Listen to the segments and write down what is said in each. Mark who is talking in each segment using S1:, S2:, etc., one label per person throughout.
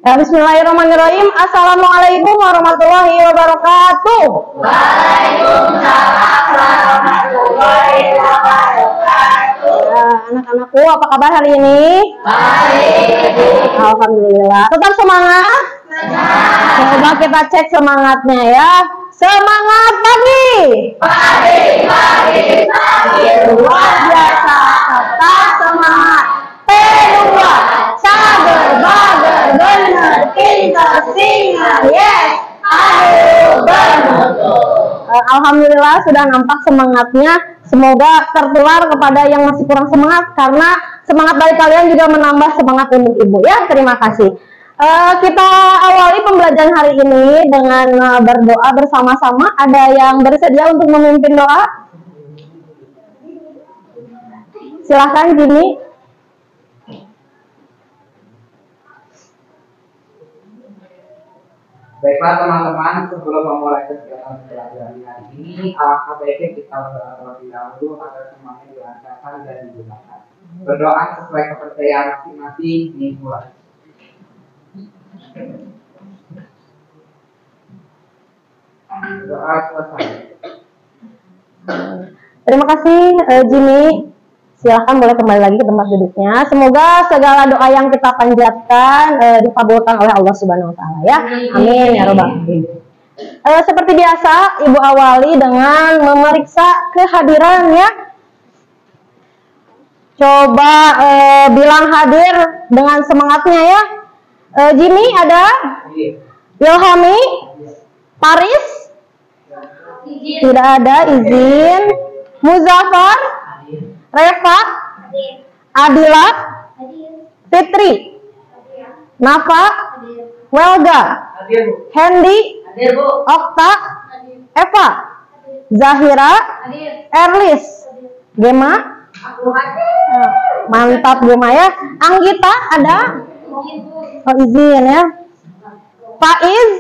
S1: Bismillahirrahmanirrahim. Assalamualaikum warahmatullahi wabarakatuh.
S2: Waalaikumsalam warahmatullahi wabarakatuh.
S1: Anak-anakku, apa kabar hari ini?
S2: Baik.
S1: Alhamdulillah. Tetap semangat? Coba kita cek semangatnya ya. Semangat pagi.
S2: Pagi
S1: Luar biasa. Tetap semangat. P2 sabar, bager, bener, pinter, singa, yes. Ayo bermutu. Alhamdulillah sudah nampak semangatnya. Semoga tertular kepada yang masih kurang semangat, karena semangat dari kalian juga menambah semangat untuk ibu ya. Terima kasih. Kita awali pembelajaran hari ini dengan berdoa bersama-sama. Ada yang bersedia untuk memimpin doa? Silahkan Jimmy.
S3: Baiklah teman-teman, sebelum memulai kegiatan pelajaran hari ini, alangkah baiknya kita berdoa terlebih dahulu agar semuanya dilancarkan dan dimudahkan. Berdoa sesuai kepercayaan masing-masing dimulai. Doa selesai.
S1: Terima kasih Jimmy. Silahkan boleh kembali lagi ke tempat duduknya. Semoga segala doa yang kita panjatkan dikabulkan oleh Allah Subhanahu Wa Taala ya. Amin ya robbal alamin. Seperti biasa, Ibu awali dengan memeriksa kehadiran ya. Coba bilang hadir dengan semangatnya ya. Jimmy ada? Ilhami? Paris? Tidak ada, izin. Muzaffar? Reva, Adila, Fitri, Nafa, Welga, Hendy, Okta, Eva, Zahira, Erlis, Gema, mantap Gema ya. Anggita ada? Oh izin ya. Faiz,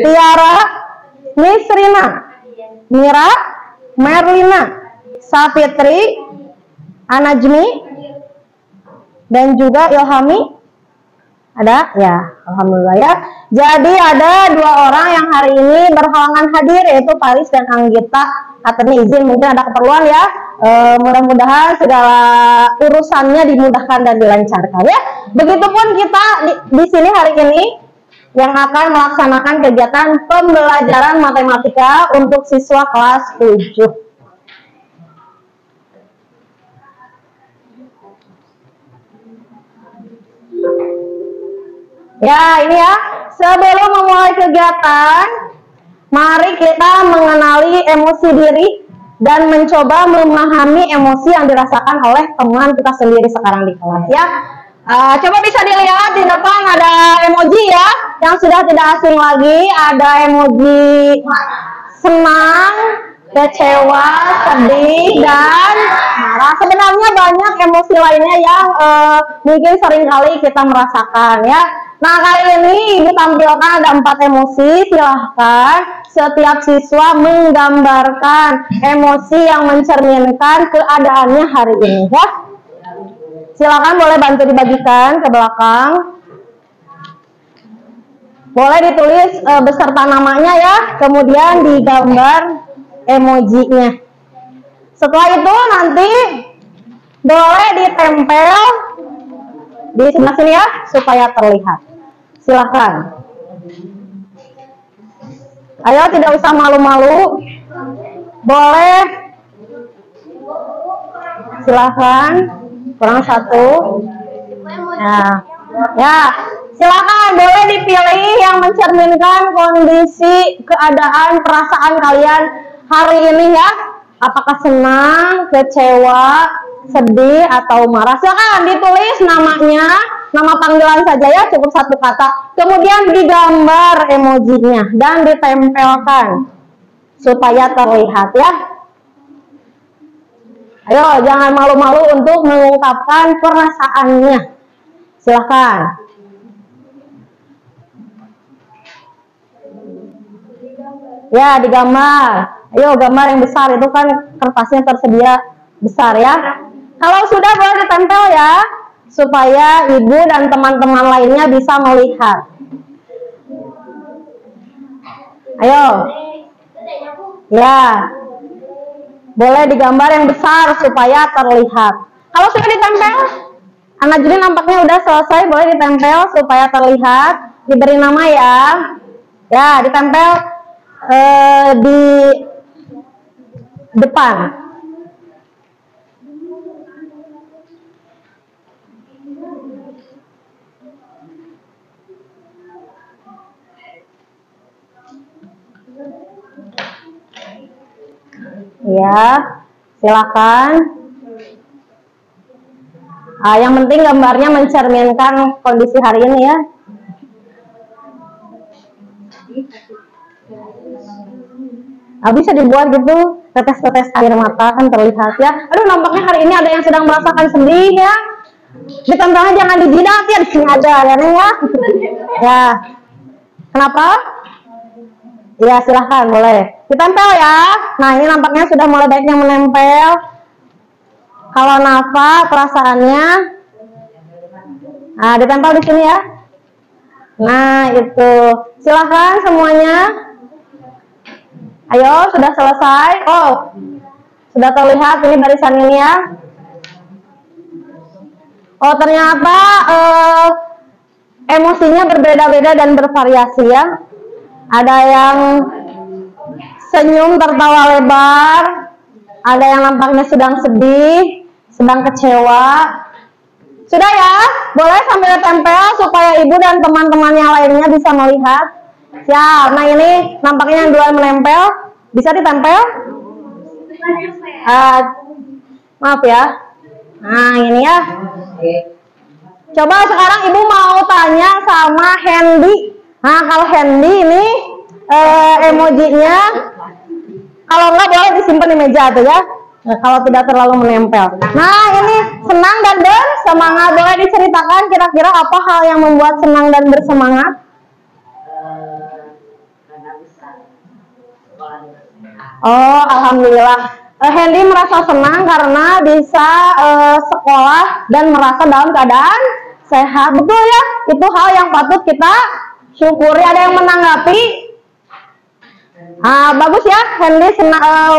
S1: Tiara, Nisrina, Mira, Merlina, Safitri, Anajmi, dan juga Ilhami. Ada? Ya, alhamdulillah ya. Jadi ada dua orang yang hari ini berhalangan hadir, yaitu Paris dan Anggita. Katanya izin, mungkin ada keperluan ya. Mudah-mudahan segala urusannya dimudahkan dan dilancarkan ya. Begitupun kita di sini hari ini yang akan melaksanakan kegiatan pembelajaran matematika untuk siswa kelas 7. Ya, ini ya. Sebelum memulai kegiatan, mari kita mengenali emosi diri dan mencoba memahami emosi yang dirasakan oleh teman kita sendiri sekarang di kelas ya. Coba bisa dilihat di depan ada emoji ya, yang sudah tidak asing lagi. Ada emoji senang, kecewa, sedih, dan marah. Sebenarnya banyak emosi lainnya yang mungkin seringkali kita merasakan ya. Nah, kali ini Ibu tampilkan ada 4 emosi. Silahkan setiap siswa menggambarkan emosi yang mencerminkan keadaannya hari ini ya. Silakan boleh bantu dibagikan ke belakang. Boleh ditulis beserta namanya ya, kemudian digambar emojinya. Setelah itu nanti boleh ditempel di sebelah sini ya, supaya terlihat. Silakan. Ayo, tidak usah malu-malu. Boleh. Silakan. Kurang 1. Nah, ya. Silakan boleh dipilih yang mencerminkan kondisi, keadaan, perasaan kalian hari ini ya. Apakah senang, kecewa, sedih, atau marah? Silakan ditulis namanya, nama panggilan saja ya, cukup 1 kata. Kemudian digambar emojinya dan ditempelkan supaya terlihat ya. Ayo, jangan malu-malu untuk mengungkapkan perasaannya. Silakan. Ya, digambar. Ayo, gambar yang besar, itu kan kertasnya tersedia besar ya. Kalau sudah boleh ditempel ya. supaya ibu dan teman-teman lainnya bisa melihat. Ayo. Ya. Boleh digambar yang besar supaya terlihat. Kalau sudah ditempel, anak jadi nampaknya udah selesai, boleh ditempel supaya terlihat. Diberi nama ya. Ya, ditempel di depan. Ya, silakan. Yang penting gambarnya mencerminkan kondisi hari ini ya. Bisa dibuat gitu, tetes-tetes air mata kan terlihat ya. Aduh, nampaknya hari ini ada yang sedang merasakan sedih ya. Ditempelnya jangan di jidat ya, di sini aja ya, Neng ya. Ya. Kenapa? Ya, silahkan boleh ditempel ya. Nah, ini nampaknya sudah mulai baiknya menempel. Kalau Nafa perasaannya, nah ditempel di sini ya. Nah itu, silahkan semuanya. Ayo, sudah selesai. Oh, sudah terlihat ini barisan ini ya. Oh, ternyata emosinya berbeda-beda dan bervariasi ya. Ada yang senyum tertawa lebar, ada yang nampaknya sedang sedih, sedang kecewa. Sudah ya, boleh sambil tempel supaya ibu dan teman-teman yang lainnya bisa melihat. Ya, nah ini nampaknya yang dua menempel, bisa ditempel. Maaf ya. Nah ini ya. Coba sekarang ibu mau tanya sama Hendy. Nah kalau Hendy ini emojinya, kalau enggak boleh disimpan di meja tuh ya. Nah, kalau tidak terlalu menempel. Nah ini senang dan bersemangat, boleh diceritakan kira-kira apa hal yang membuat senang dan bersemangat? Oh, alhamdulillah. Hendy merasa senang karena bisa sekolah dan merasa dalam keadaan sehat. Betul ya? Itu hal yang patut kita syukuri. Ada yang menanggapi? Bagus ya, Hendy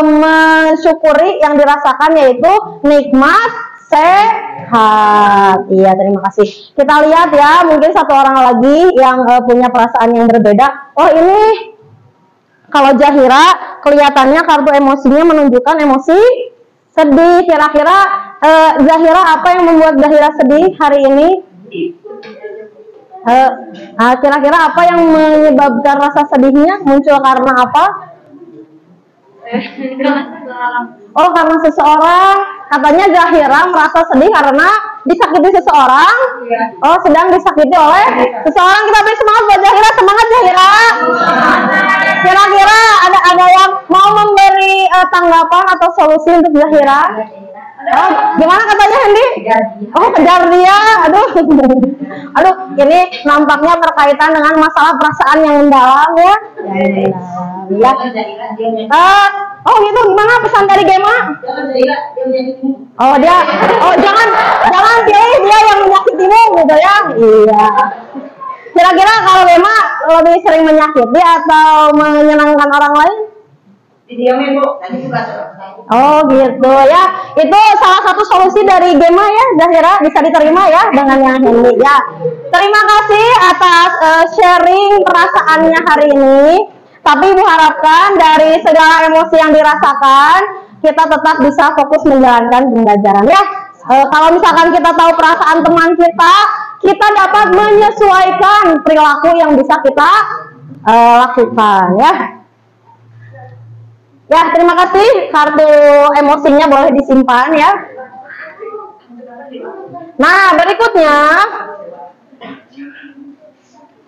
S1: mensyukuri yang dirasakan yaitu nikmat sehat. Iya, terima kasih. Kita lihat ya, mungkin satu orang lagi yang punya perasaan yang berbeda. Oh ini, kalau Zahira kelihatannya kartu emosinya menunjukkan emosi sedih. Kira-kira Zahira apa yang membuat Zahira sedih hari ini? Kira-kira apa yang menyebabkan rasa sedihnya? Muncul karena apa? Oh, karena seseorang. Katanya Zahira merasa sedih karena disakiti seseorang. Oh, sedang disakiti oleh seseorang. Kita beri semangat buat Zahira. Semangat Zahira. Kira-kira ada yang mau memberi tanggapan atau solusi untuk Zahira? Oh, gimana katanya Hendy? Oh, kejar dia. Aduh, ini nampaknya berkaitan dengan masalah perasaan yang mendalam ya. Oh gitu, gimana pesan dari Gema? Oh jangan pilih dia yang menyakitimu gitu ya. Iya. Kira-kira kalau Gema lebih sering menyakiti atau menyenangkan orang lain?
S2: Didiamin Bu, nanti suka.
S1: Oh gitu ya, itu salah satu solusi dari Gema ya Zahira, bisa diterima ya dengan yang Hendy ya. Terima kasih atas sharing perasaannya hari ini. Tapi Ibu harapkan dari segala emosi yang dirasakan, kita tetap bisa fokus menjalankan pembelajaran ya. Kalau misalkan kita tahu perasaan teman kita dapat menyesuaikan perilaku yang bisa kita lakukan ya. Ya, terima kasih. Kartu emosinya boleh disimpan ya. Nah, berikutnya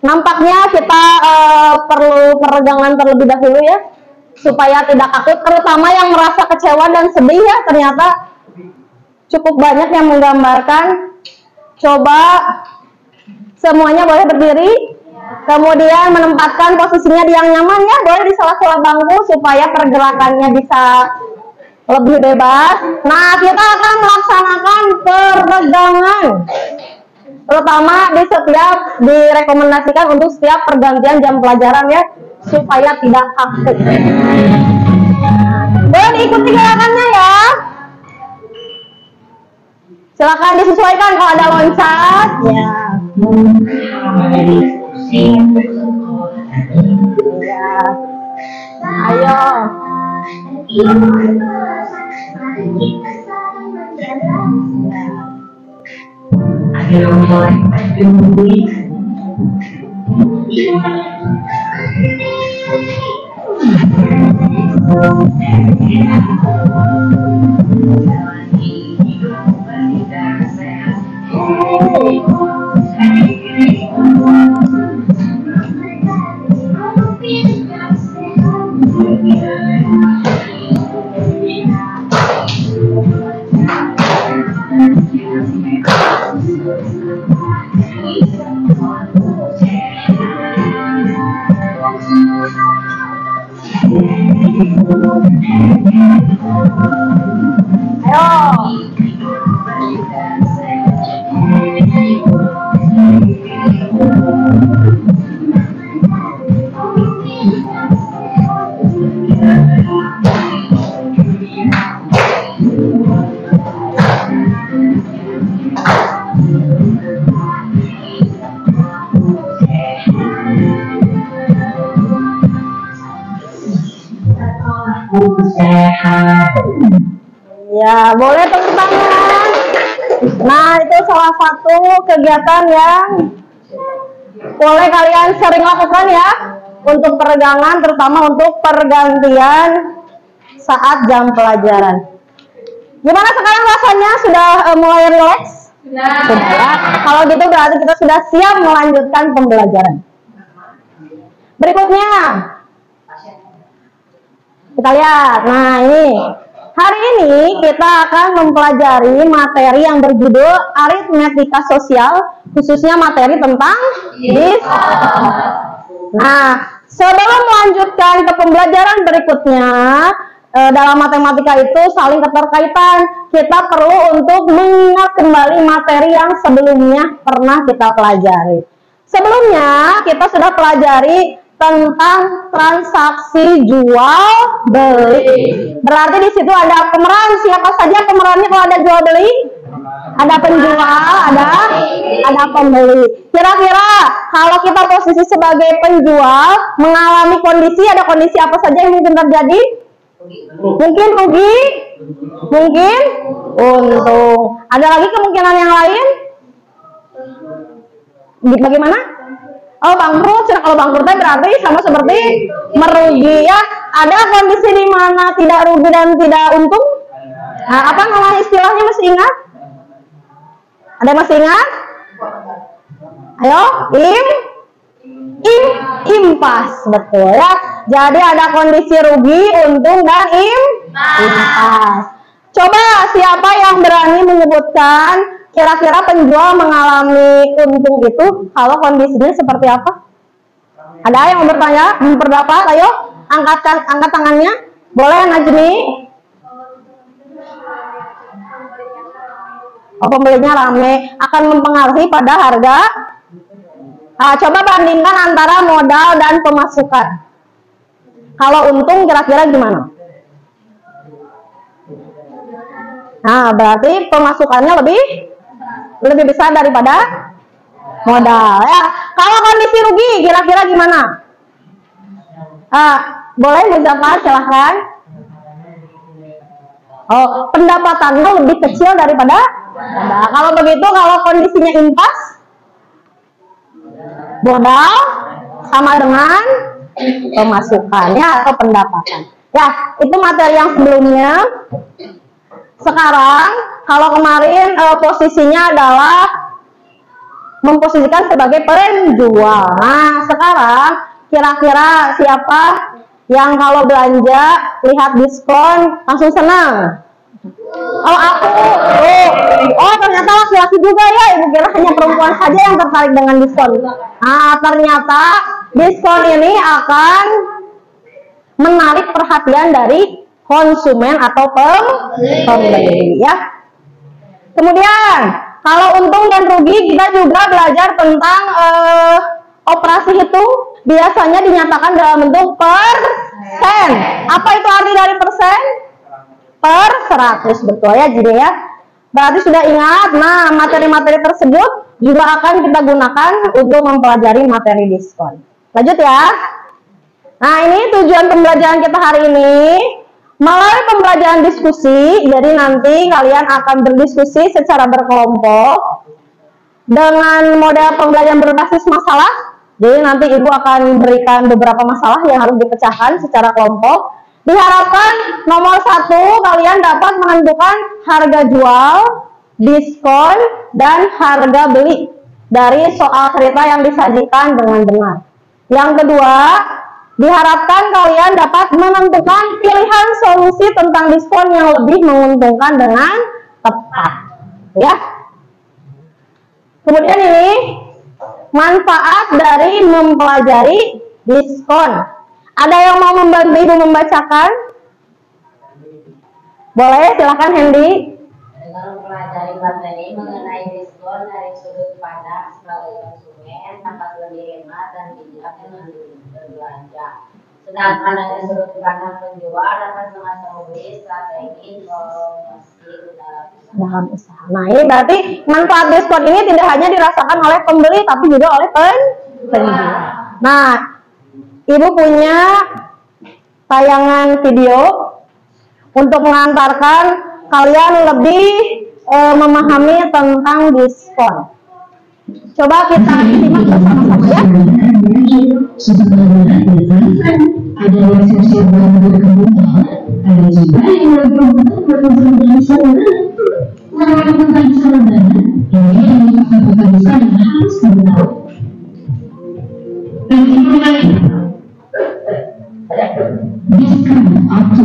S1: nampaknya kita perlu peregangan terlebih dahulu ya, supaya tidak takut, terutama yang merasa kecewa dan sedih ya. Ternyata cukup banyak yang menggambarkan. Coba semuanya boleh berdiri, kemudian menempatkan posisinya di yang nyaman ya, boleh di sela-sela bangku supaya pergerakannya bisa lebih bebas. Nah, kita akan melaksanakan peregangan, terutama direkomendasikan untuk setiap pergantian jam pelajaran ya, supaya tidak kaku. Boleh diikuti gerakannya ya. Silakan disesuaikan kalau ada loncat. Ya. Ya. Ayo. Ya, boleh tepuk tangan. Nah, itu salah satu kegiatan yang boleh kalian sering lakukan ya, untuk peregangan, terutama untuk pergantian saat jam pelajaran. Gimana sekarang rasanya? Sudah mulai rileks? Sudah ya. Kalau gitu berarti kita sudah siap melanjutkan pembelajaran. Berikutnya kita lihat. Nah, ini hari ini kita akan mempelajari materi yang berjudul aritmetika sosial, khususnya materi tentang Nah, sebelum melanjutkan ke pembelajaran berikutnya, dalam matematika itu saling keterkaitan. Kita perlu untuk mengingat kembali materi yang sebelumnya pernah kita pelajari. Sebelumnya kita sudah pelajari tentang transaksi jual beli. Berarti di situ ada pemeran. Siapa saja pemerannya kalau ada jual beli? Ada penjual, ada pembeli. Kira-kira kalau kita posisi sebagai penjual mengalami ada kondisi apa saja yang mungkin terjadi? Mungkin rugi, mungkin untung. Ada lagi kemungkinan yang lain? Bagaimana? Oh, bangkrut. Kalau bangkrut berarti sama seperti merugi ya. Ada kondisi di mana tidak rugi dan tidak untung? Nah, apa nama istilahnya, masih ingat? Ada masih ingat? Ayo, impas, betul ya. Jadi ada kondisi rugi, untung dan impas. Coba siapa yang berani menyebutkan kira-kira penjual mengalami untung itu kalau kondisinya seperti apa? Ada yang bertanya, berpendapat? Ayo, angkat tangannya. Boleh, Najmi? Oh, pembelinya rame, akan mempengaruhi pada harga. Coba bandingkan antara modal dan pemasukan. Kalau untung kira-kira gimana? Nah, berarti pemasukannya lebih besar daripada modal ya. Kalau kondisi rugi kira-kira gimana? Boleh Muzaffar, silahkan. Oh, pendapatannya lebih kecil daripada modal. Kalau begitu, kalau kondisinya impas, modal sama dengan pemasukannya atau pendapatan. Ya, itu materi yang sebelumnya. Sekarang, kalau kemarin posisinya adalah memposisikan sebagai penjual. Nah, sekarang kira-kira siapa yang kalau belanja lihat diskon langsung senang? Oh, aku. Oh, ternyata laki-laki juga ya. Ibu kira hanya perempuan saja yang tertarik dengan diskon. Nah, ternyata diskon ini akan menarik perhatian dari konsumen atau pembeli ya. Kemudian kalau untung dan rugi kita juga belajar tentang operasi hitung, biasanya dinyatakan dalam bentuk persen. Apa itu arti dari persen? Per 100, betul ya jadi ya. Berarti sudah ingat. Nah, materi-materi tersebut juga akan kita gunakan untuk mempelajari materi diskon. Lanjut ya. Nah, ini tujuan pembelajaran kita hari ini. Melalui pembelajaran diskusi, jadi nanti kalian akan berdiskusi secara berkelompok dengan model pembelajaran berbasis masalah. Jadi nanti Ibu akan berikan beberapa masalah yang harus dipecahkan secara kelompok. Diharapkan nomor 1 kalian dapat menentukan harga jual, diskon, dan harga beli dari soal cerita yang disajikan dengan benar. Yang kedua, diharapkan kalian dapat menentukan pilihan solusi tentang diskon yang lebih menguntungkan dengan tepat. Ya. Kemudian ini manfaat dari mempelajari diskon. Ada yang mau membantu Ibu membacakan? Boleh, silakan Hendy.
S2: Dengan mempelajari materi mengenai diskon dari sudut pandang sebagai konsumen dapat lebih hemat dan bijak dengan berbelanja. Sedangkan dari sudut pandang penjual dapat mengetahui strategi promosi dalam usaha.
S1: Nah, ini berarti manfaat diskon ini tidak hanya dirasakan oleh pembeli tapi juga oleh penjual. Nah, Ibu punya tayangan video untuk mengantarkan kalian lebih memahami tentang diskon. Coba kita simak bersama-sama ya. Ada yang sosial berkebutuhan, ada juga yang berkebutuhan melakukan saudara, ini melakukan diskon yang harus dibentuk. Dan diskon waktu.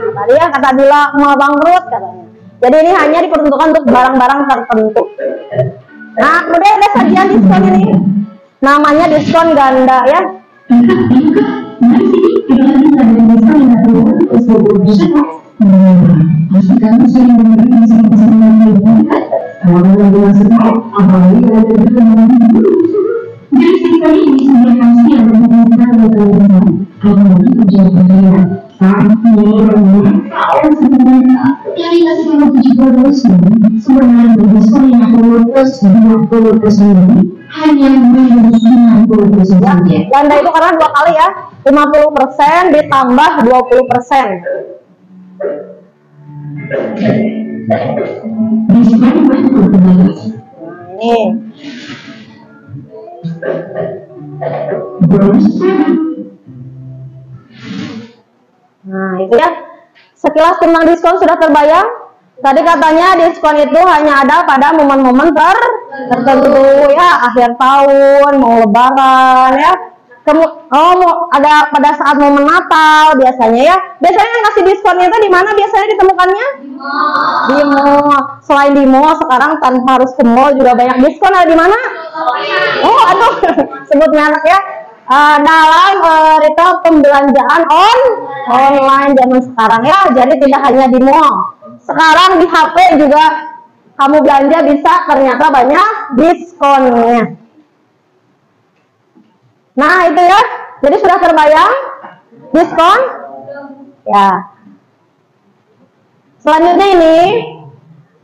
S1: Tadi ya kata Dila mau bangkrut katanya. Jadi ini hanya diperuntukkan untuk barang-barang tertentu. Nah, kemudian ada sajian diskon ini. Namanya diskon ganda ya. Ganda itu karena 2 kali ya, 50% ditambah 20%. Ini. Nah, itu ya. Sekilas tentang diskon sudah terbayang. Tadi katanya diskon itu hanya ada pada momen-momen tertentu ya, akhir tahun, mau lebaran ya. Mau ada pada saat momen Natal biasanya ya. Biasanya yang kasih diskonnya itu di mana biasanya ditemukannya? Di mall. Selain di mall, sekarang tanpa harus ke mall juga banyak diskon. Ada di mana? Oh, aduh, sebut merek ya. Dalam retail pembelanjaan online zaman sekarang ya. Jadi tidak hanya di mall. Sekarang di HP juga kamu belanja bisa ternyata banyak diskonnya. Nah, itu ya. Jadi sudah terbayang diskon? Ya. Selanjutnya ini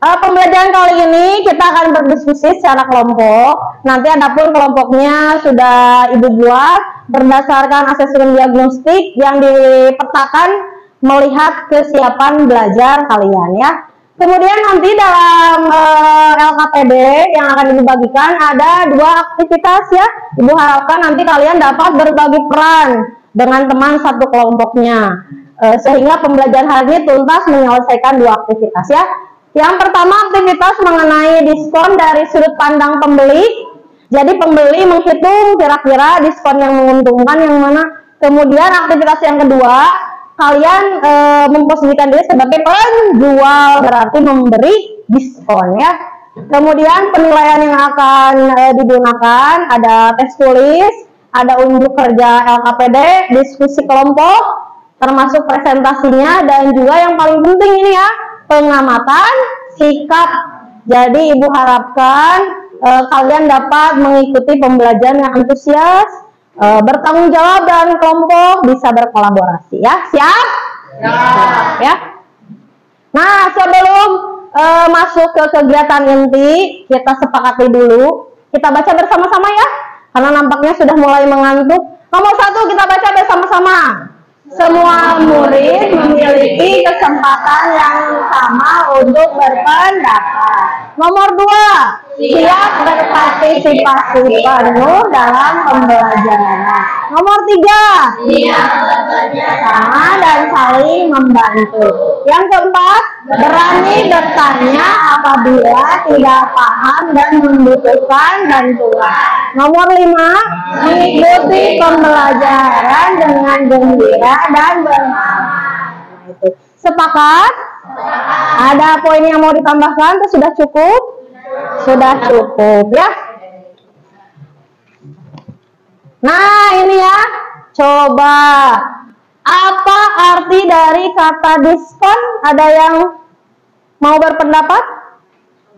S1: pembelajaran kali ini kita akan berdiskusi secara kelompok. Nanti adapun kelompoknya sudah Ibu buat berdasarkan asesmen diagnostik yang dipetakan melihat kesiapan belajar kalian ya. Kemudian nanti dalam LKPD yang akan dibagikan ada 2 aktivitas ya. Ibu harapkan nanti kalian dapat berbagi peran dengan teman satu kelompoknya, sehingga pembelajaran hari ini tuntas menyelesaikan 2 aktivitas ya. Yang pertama aktivitas mengenai diskon dari sudut pandang pembeli. Jadi pembeli menghitung kira-kira diskon yang menguntungkan yang mana. Kemudian aktivitas yang kedua, kalian memposisikan diri sebagai penjual, berarti memberi diskon ya. Kemudian penilaian yang akan digunakan ada tes tulis, ada unjuk kerja LKPD, diskusi kelompok, termasuk presentasinya, dan juga yang paling penting ini ya, pengamatan sikap. Jadi ibu harapkan kalian dapat mengikuti pembelajaran yang antusias, bertanggung jawab, dan kelompok bisa berkolaborasi ya. Siap? Ya. Nah, sebelum masuk ke kegiatan inti, kita sepakati dulu, kita baca bersama-sama ya, karena nampaknya sudah mulai mengantuk. Nomor 1 kita baca bersama-sama. Semua murid memiliki kesempatan yang sama untuk berpendapat. Nomor 2, siap berpartisipasi penuh dalam pembelajaran. Nomor 3, siap bekerja sama dan saling membantu. Yang keempat, berani bertanya apabila tidak paham dan membutuhkan bantuan. Nomor 5, mengikuti pembelajaran dengan gembira dan bersemangat. Itu. Sepakat? Ada poin yang mau ditambahkan atau sudah cukup? Sudah cukup ya. Nah ini ya, coba apa arti dari kata diskon? Ada yang mau berpendapat?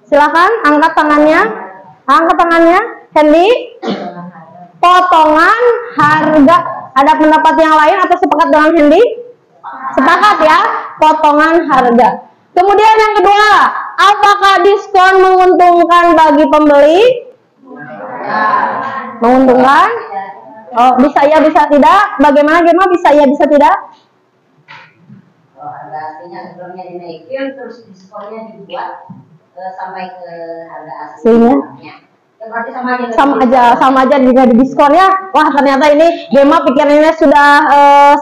S1: Silahkan angkat tangannya. Angkat tangannya, Hendy. Potongan harga. Ada pendapat yang lain atau sepakat dengan Hendy? Sepakat ya, potongan harga. Kemudian yang kedua, apakah diskon menguntungkan bagi pembeli? Menguntungkan? Oh, bisa ya, bisa tidak. Bagaimana bisa ya, bisa tidak?
S2: Artinya sebelumnya dinaikin, terus diskonnya dibuat sampai ke harga
S1: aslinya.
S2: Berarti
S1: sama aja juga di diskon ya. Wah, ternyata ini Gema pikirannya sudah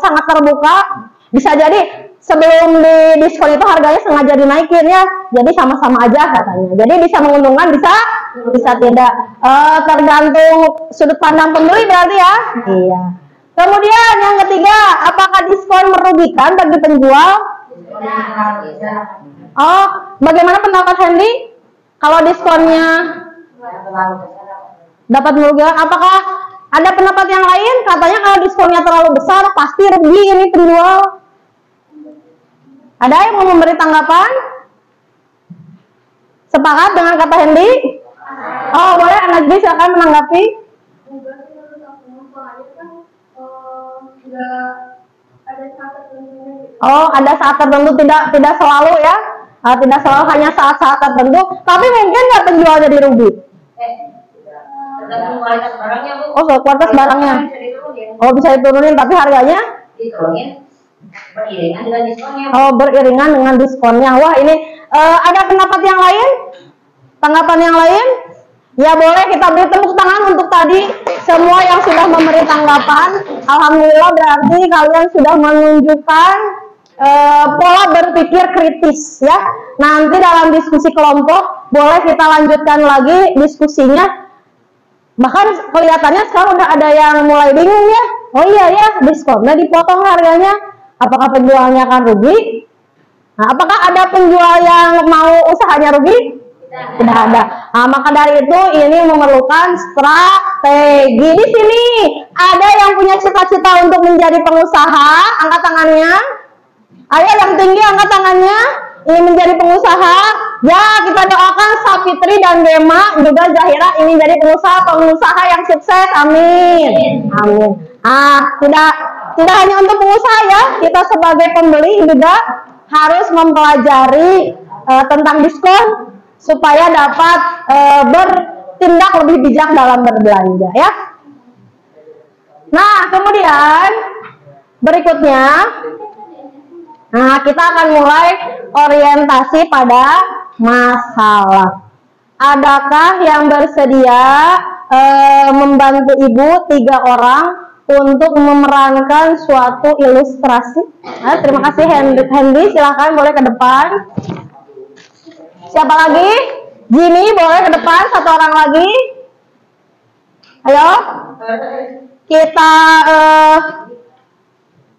S1: sangat terbuka. Bisa jadi sebelum di diskon itu harganya sengaja dinaikin ya. Jadi sama-sama aja katanya. Jadi bisa menguntungkan, bisa tidak. Tergantung sudut pandang pembeli berarti ya. Iya. Kemudian yang ketiga, apakah diskon merugikan bagi penjual? Oh, bagaimana pendapat Hendy? Kalau diskonnya dapat merugikan, apakah ada pendapat yang lain? Katanya kalau diskonnya terlalu besar pasti rugi ini penjual. Ada yang mau memberi tanggapan? Sepakat dengan kata Hendy? Oh boleh, Najmi silakan menanggapi. Oh ada saat tertentu, tidak selalu ya, tidak selalu, hanya saat-saat tertentu. Tapi mungkin nggak penjual jadi rugi.
S2: Kualitas barangnya, Bu.
S1: Oh, kualitas barangnya. Oh, bisa diturunin, tapi harganya
S2: diturunin beriringan dengan diskonnya.
S1: Oh, beriringan dengan diskonnya. Wah, ini ada pendapat yang lain? Tanggapan yang lain? Ya boleh, kita beri tepuk tangan untuk tadi semua yang sudah memberi tanggapan. Alhamdulillah, berarti kalian sudah menunjukkan pola berpikir kritis ya. Nanti dalam diskusi kelompok boleh kita lanjutkan lagi diskusinya. Bahkan kelihatannya sekarang udah ada yang mulai bingung ya. Oh iya ya, diskonnya dipotong harganya. Apakah penjualnya akan rugi? Nah, apakah ada penjual yang mau usahanya rugi? Tidak ada. Nah, maka dari itu ini memerlukan strategi. Di sini ada yang punya cita-cita untuk menjadi pengusaha, angkat tangannya. Ayo yang tinggi angkat tangannya. Ini menjadi pengusaha. Ya, kita doakan Sapitri dan Gema juga Zahira ini jadi pengusaha yang sukses. Amin. Amin. Tidak hanya untuk pengusaha ya, kita sebagai pembeli juga harus mempelajari tentang diskon supaya dapat bertindak lebih bijak dalam berbelanja ya. Nah, kemudian berikutnya, Nah, kita akan mulai orientasi pada masalah. Adakah yang bersedia membantu Ibu 3 orang untuk memerankan suatu ilustrasi? Nah, terima kasih Hendy, silahkan boleh ke depan. Siapa lagi? Jimmy boleh ke depan, 1 orang lagi. Ayo, kita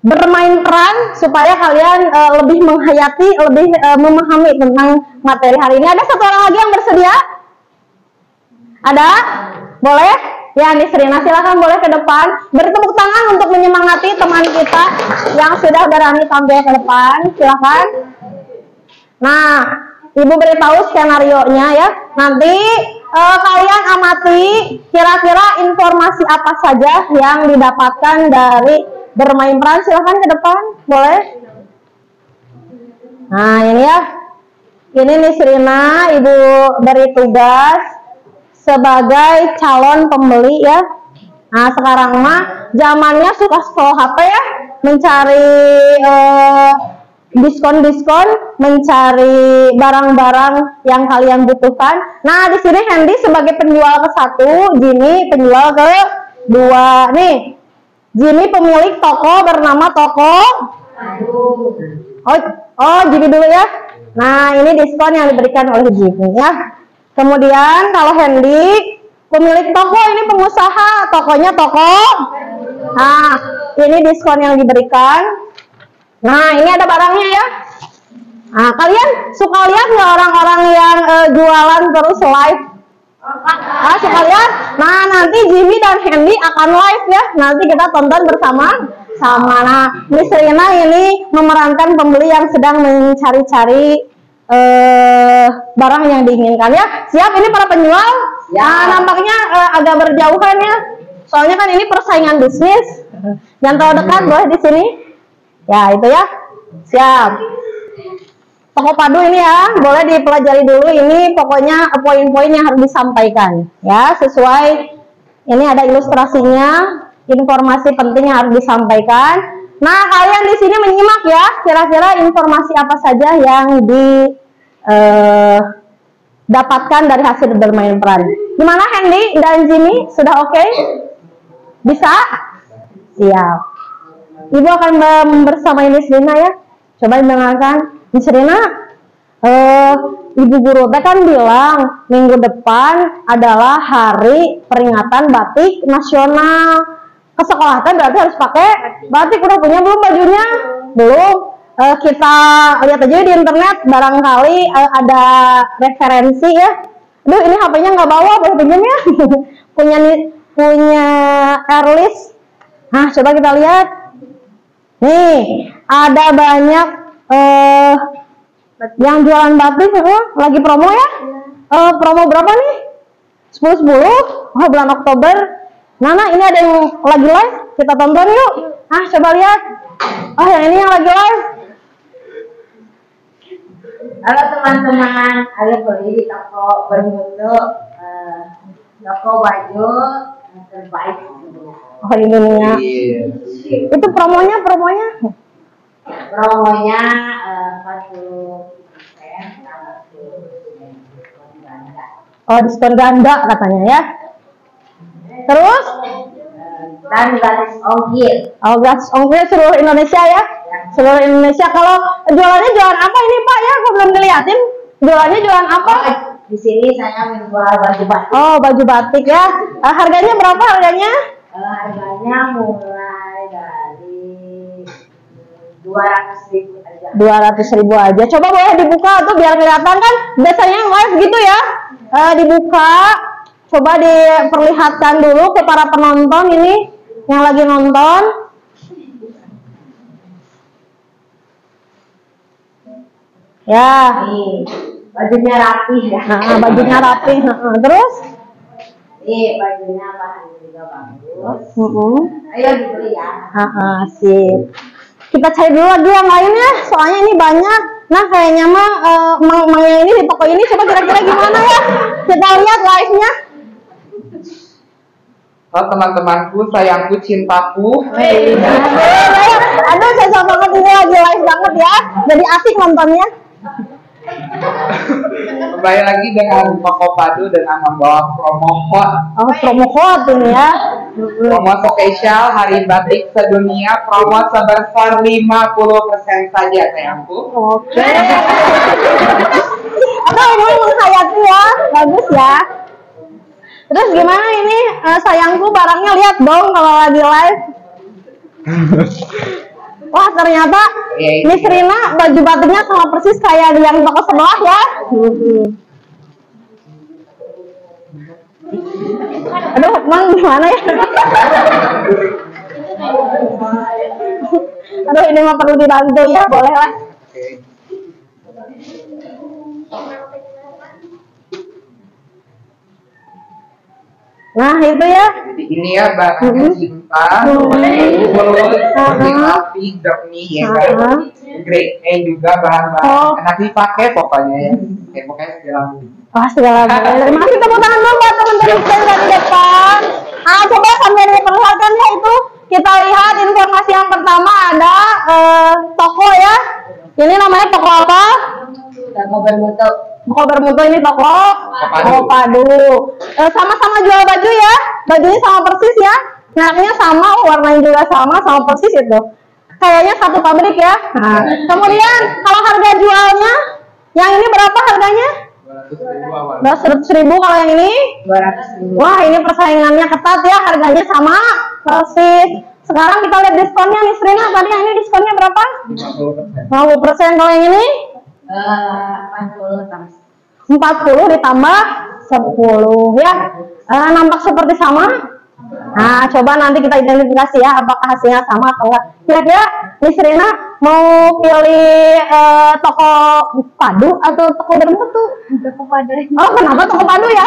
S1: bermain peran supaya kalian lebih menghayati, lebih memahami tentang materi hari ini. Ada 1 orang lagi yang bersedia? Ada? Boleh? Ya, Nisrina silakan boleh ke depan. Bertepuk tangan untuk menyemangati teman kita yang sudah berani tampil ke depan. Silakan. Nah, Ibu beritahu skenario-nya ya. Nanti kalian amati kira-kira informasi apa saja yang didapatkan dari bermain peran. Silahkan ke depan, boleh? Nah, ini ya. Ini Nisrina, Ibu beri tugas sebagai calon pembeli ya. Nah, sekarang mah zamannya suka scroll HP ya, mencari diskon-diskon, mencari barang-barang yang kalian butuhkan. Nah, di sini Hendy sebagai penjual ke-1, Jimmy penjual ke-2. Nih, Jimmy pemilik toko bernama Toko. Oh, Jimmy dulu ya. Nah, ini diskon yang diberikan oleh Jimmy ya. Kemudian kalau Hendy pemilik toko, ini pengusaha, tokonya Toko. Nah, ini diskon yang diberikan. Nah, ini ada barangnya ya. Nah, kalian suka lihat nggak orang-orang yang jualan terus live? Ah, suka lihat? Nah, nanti Jimmy dan Hendy akan live ya. Nanti kita tonton bersama-sama. Nah, Nisrina ini memerankan pembeli yang sedang mencari-cari barang yang diinginkan ya. Siap ini para penjual? Ya. Nah, nampaknya agak berjauhan ya. Soalnya kan ini persaingan bisnis. Jangan terlalu dekat boleh di sini. Ya, itu ya. Siap. Toko padu ini ya, boleh dipelajari dulu. Ini pokoknya poin-poin yang harus disampaikan. Ya, sesuai ini ada ilustrasinya, informasi penting yang harus disampaikan. Nah, kalian di sini menyimak ya, kira-kira informasi apa saja yang didapatkan dari hasil bermain peran. Gimana Hendy dan Jimmy? Sudah oke? Bisa? Siap. Ibu akan bersama Nisrina ya. Coba dengarkan. Nisrina, Ibu guru teh kan bilang minggu depan adalah hari peringatan batik nasional. Ke sekolah teh berarti harus pakai batik. Udah punya belum bajunya? Belum. Kita lihat aja di internet, barangkali ada referensi ya. Duh, ini HP-nya nggak bawa, boleh pinjam ya? punya Airlist. Nah, coba kita lihat. Nih, ada banyak yang jualan batik lagi promo ya. Promo berapa nih? 10-10. Oh, bulan Oktober. Nana, ini ada yang lagi live. Kita tonton yuk. Ah, coba lihat. Oh, yang ini yang lagi live.
S2: Halo teman-teman, kalian beli di toko bermutu, toko baju terbaik.
S1: Oh, di dunia. Itu promonya?
S2: Promonya 40%.
S1: Oh, diskon ganda katanya ya. Terus?
S2: Dan gratis ongkir.
S1: Oh, gratis ongkir seluruh Indonesia ya? Seluruh Indonesia. Kalau jualannya jualan apa ini Pak ya? Aku belum ngeliatin. Jualannya jualan apa?
S2: Di sini saya menjual baju batik.
S1: Oh, baju batik ya. Harganya berapa harganya?
S2: Harganya mulai dari 200.000 aja.
S1: 200.000 aja. Coba boleh dibuka tuh biar kelihatan kan. Biasanya live gitu ya. Dibuka. Coba diperlihatkan dulu ke para penonton ini yang lagi nonton. Ya.
S2: Nih, bajunya rapi ya.
S1: Nah, bajunya rapi. Terus?
S2: Nih, bajunya bahannya juga bagus. Ayo dibeli ya.
S1: Sip. Kita cari dulu lagi yang lainnya, soalnya ini banyak. Nah, kayaknya mah mang yang ini di toko ini coba kira-kira gimana ya? Kita lihat live-nya.
S3: Oh, teman-temanku, sayangku, cintaku.
S1: Aduh, saya banget ini lagi live banget ya. Jadi asik nontonnya.
S3: Kembali lagi dengan Toko Padu dengan membawa promo code.
S1: Oh, promo code ini ya.
S3: Promo spesial Hari Batik Sedunia, promo sebesar 50% saja sayangku.
S1: Oke. Atau emang menghayati ya, bagus ya. Terus gimana ini sayangku barangnya lihat dong kalau lagi live. Wah ternyata Miss Rina baju batiknya sama persis kayak yang toko sebelah ya. Aduh, Mang gimana ya? Aduh, ini mah perlu dibantu ya, boleh lah. Nah itu ya.
S3: Jadi ini ya barangnya cinta, mulus, rapi, demi ya kan. Grade A juga bahan-bahan enak dipakai pokoknya ya. Pokoknya segala macam.
S1: Wah segala macam. Terima kasih tepuk tangan dulu buat teman-teman kita di depan. Coba sambil diperlihatkan ya itu. Kita lihat informasi yang pertama ada toko ya. Ini namanya toko apa?
S2: Toko bermutu.
S1: Toko bermutu ini toko Padu. Sama-sama jual baju ya. Bajunya sama persis ya. Mereknya sama, warnanya juga sama persis itu. Kayaknya satu pabrik ya. Nah, kemudian kalau harga jualnya, yang ini berapa harganya? 200.000 kalau yang ini?
S2: 200.000.
S1: Wah ini persaingannya ketat ya, harganya sama persis. Sekarang kita lihat diskonnya Miss Rina, tadi yang ini diskonnya berapa? 50%. Kalau yang ini? 40 ditambah 10 ya. Nampak seperti sama? Nah, coba nanti kita identifikasi ya apakah hasilnya sama atau enggak. Kira-kira Miss Rina mau pilih toko Padu atau toko bermutu?
S2: Toko Padu.
S1: Oh, kenapa toko Padu ya?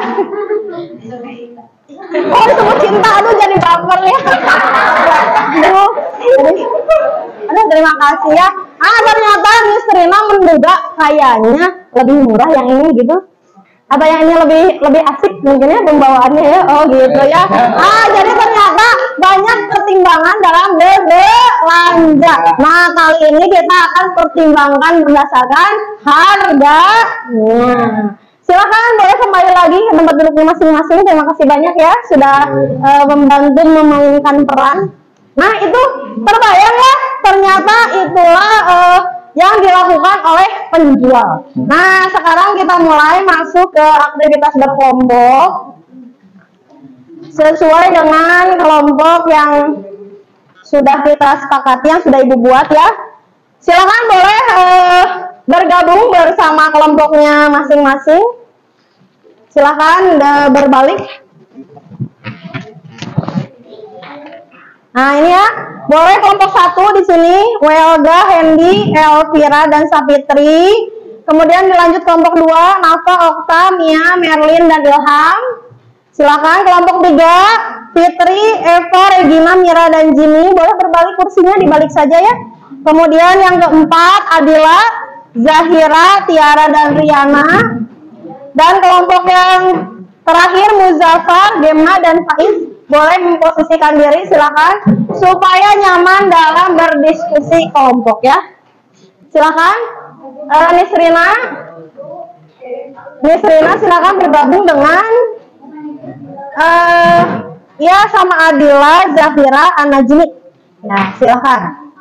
S1: Oh, disebut cinta, aduh jadi baper ya. Aduh, terima kasih ya. Ternyata Miss Rina menduga kayaknya lebih murah yang ini gitu. Atau yang ini lebih asik mungkin ya pembawaannya ya. Oh gitu ya. Jadi ternyata banyak pertimbangan dalam berbelanja. Nah kali ini kita akan pertimbangkan berdasarkan harga. Silakan boleh kembali lagi ke tempat duduknya masing-masing. Terima kasih banyak ya sudah membantu memainkan peran. Nah itu terbayang ya. Ternyata itulah yang dilakukan oleh penjual. Nah, sekarang kita mulai masuk ke aktivitas berkelompok sesuai dengan kelompok yang sudah kita sepakati, yang sudah Ibu buat ya. Silakan boleh bergabung bersama kelompoknya masing-masing. Silakan berbalik. Nah ini ya, boleh kelompok 1 di sini, Welga, Hendy, Elvira, dan Sapitri. Kemudian dilanjut kelompok 2, Nafa, Okta, Mia, Merlin, dan Ilham. Silakan kelompok 3, Fitri, Eva, Regina, Mira, dan Jimmy. Boleh berbalik kursinya, dibalik saja ya. Kemudian yang keempat, Adila, Zahira, Tiara, dan Riana. Dan kelompok yang terakhir, Muzaffar, Gemma, dan Faiz. Boleh memposisikan diri silakan supaya nyaman dalam berdiskusi kelompok ya. Silakan Miss Rina silakan bergabung dengan ya sama Adila, Zafira, Anajini. Nah silakan.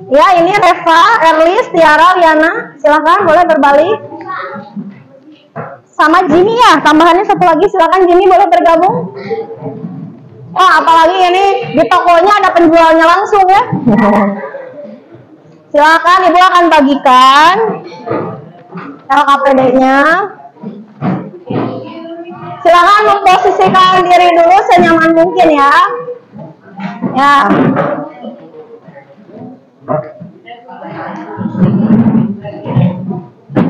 S1: Ya ini Reva, Erlis, Tiara, Riana. Silakan boleh berbalik. Sama Jimmy ya, tambahannya satu lagi, silakan Jimmy boleh bergabung. Wah, apalagi ini di tokonya ada penjualnya langsung ya. Silakan Ibu akan bagikan LKPD-nya. Silakan memposisikan diri dulu senyaman mungkin ya. Ya.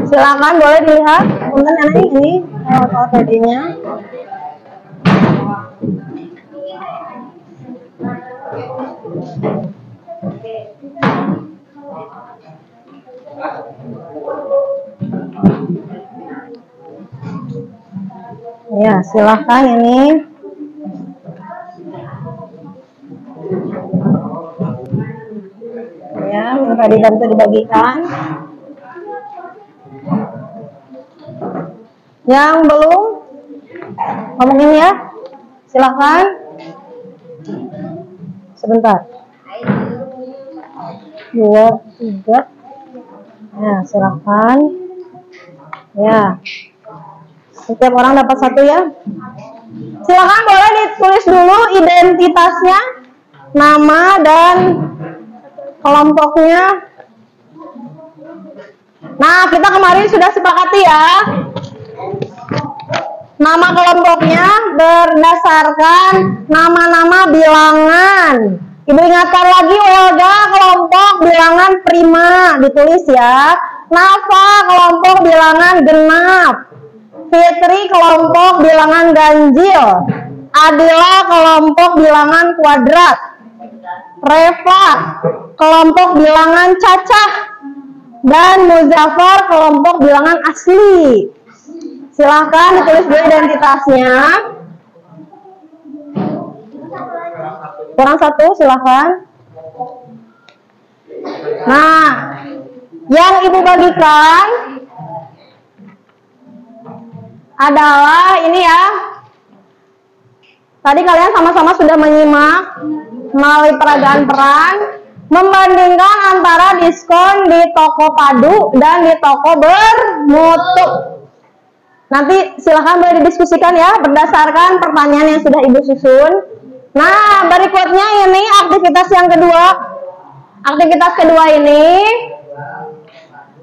S1: Silakan boleh dilihat, kemudian ini LKPD-nya. Ya, silakan ini. Ya, minta dibantu dibagikan. Yang belum ngomongin ya, silahkan. Sebentar. 2, 3. Ya, silahkan. Ya. Setiap orang dapat 1 ya. Silahkan boleh ditulis dulu identitasnya, nama dan kelompoknya. Nah, kita kemarin sudah sepakati ya. Nama kelompoknya berdasarkan nama-nama bilangan. Ibu ingatkan lagi, Olga kelompok bilangan prima ditulis ya. Nafa kelompok bilangan genap. Fitri kelompok bilangan ganjil. Adila kelompok bilangan kuadrat. Reva kelompok bilangan cacah. Dan Muzaffar kelompok bilangan asli. Silahkan ditulis dulu identitasnya. Kurang 1, silahkan. Nah, yang ibu bagikan adalah ini ya. Tadi kalian sama-sama sudah menyimak melalui peragaan peran, membandingkan antara diskon di toko padu dan di toko bermutu. Nanti silahkan boleh didiskusikan ya berdasarkan pertanyaan yang sudah ibu susun. Nah, berikutnya ini aktivitas yang kedua. Aktivitas kedua ini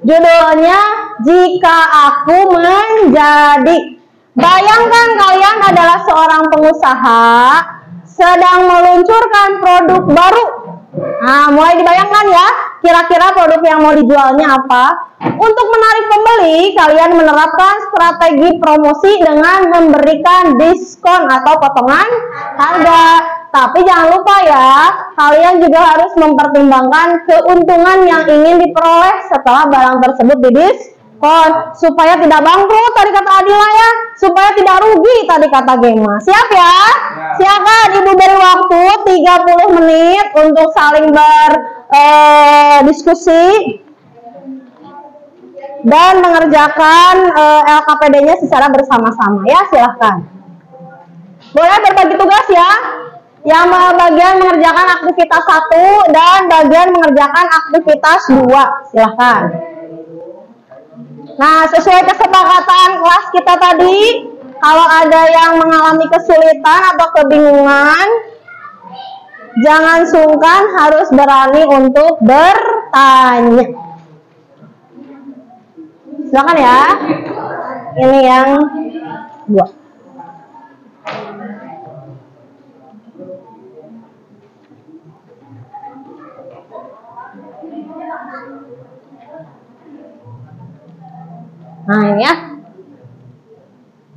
S1: judulnya Jika Aku Menjadi. Bayangkan kalian adalah seorang pengusaha sedang meluncurkan produk baru. Nah, mulai dibayangkan ya, kira-kira produk yang mau dijualnya apa. Untuk menarik pembeli, kalian menerapkan strategi promosi dengan memberikan diskon atau potongan harga. Tapi jangan lupa ya, kalian juga harus mempertimbangkan keuntungan yang ingin diperoleh setelah barang tersebut didiskon. Supaya tidak bangkrut, tadi kata Adila ya. Supaya tidak rugi, tadi kata Gema. Siap ya? Silakan ibu beri waktu 30 menit untuk saling berdiskusi dan mengerjakan LKPD-nya secara bersama-sama ya. Silahkan. Boleh berbagi tugas ya. Yang bagian mengerjakan aktivitas 1 dan bagian mengerjakan aktivitas 2. Silahkan. Nah, sesuai kesepakatan kelas kita tadi, kalau ada yang mengalami kesulitan atau kebingungan, jangan sungkan, harus berani untuk bertanya. Silakan ya. Ini yang 2. Nah, ini ya.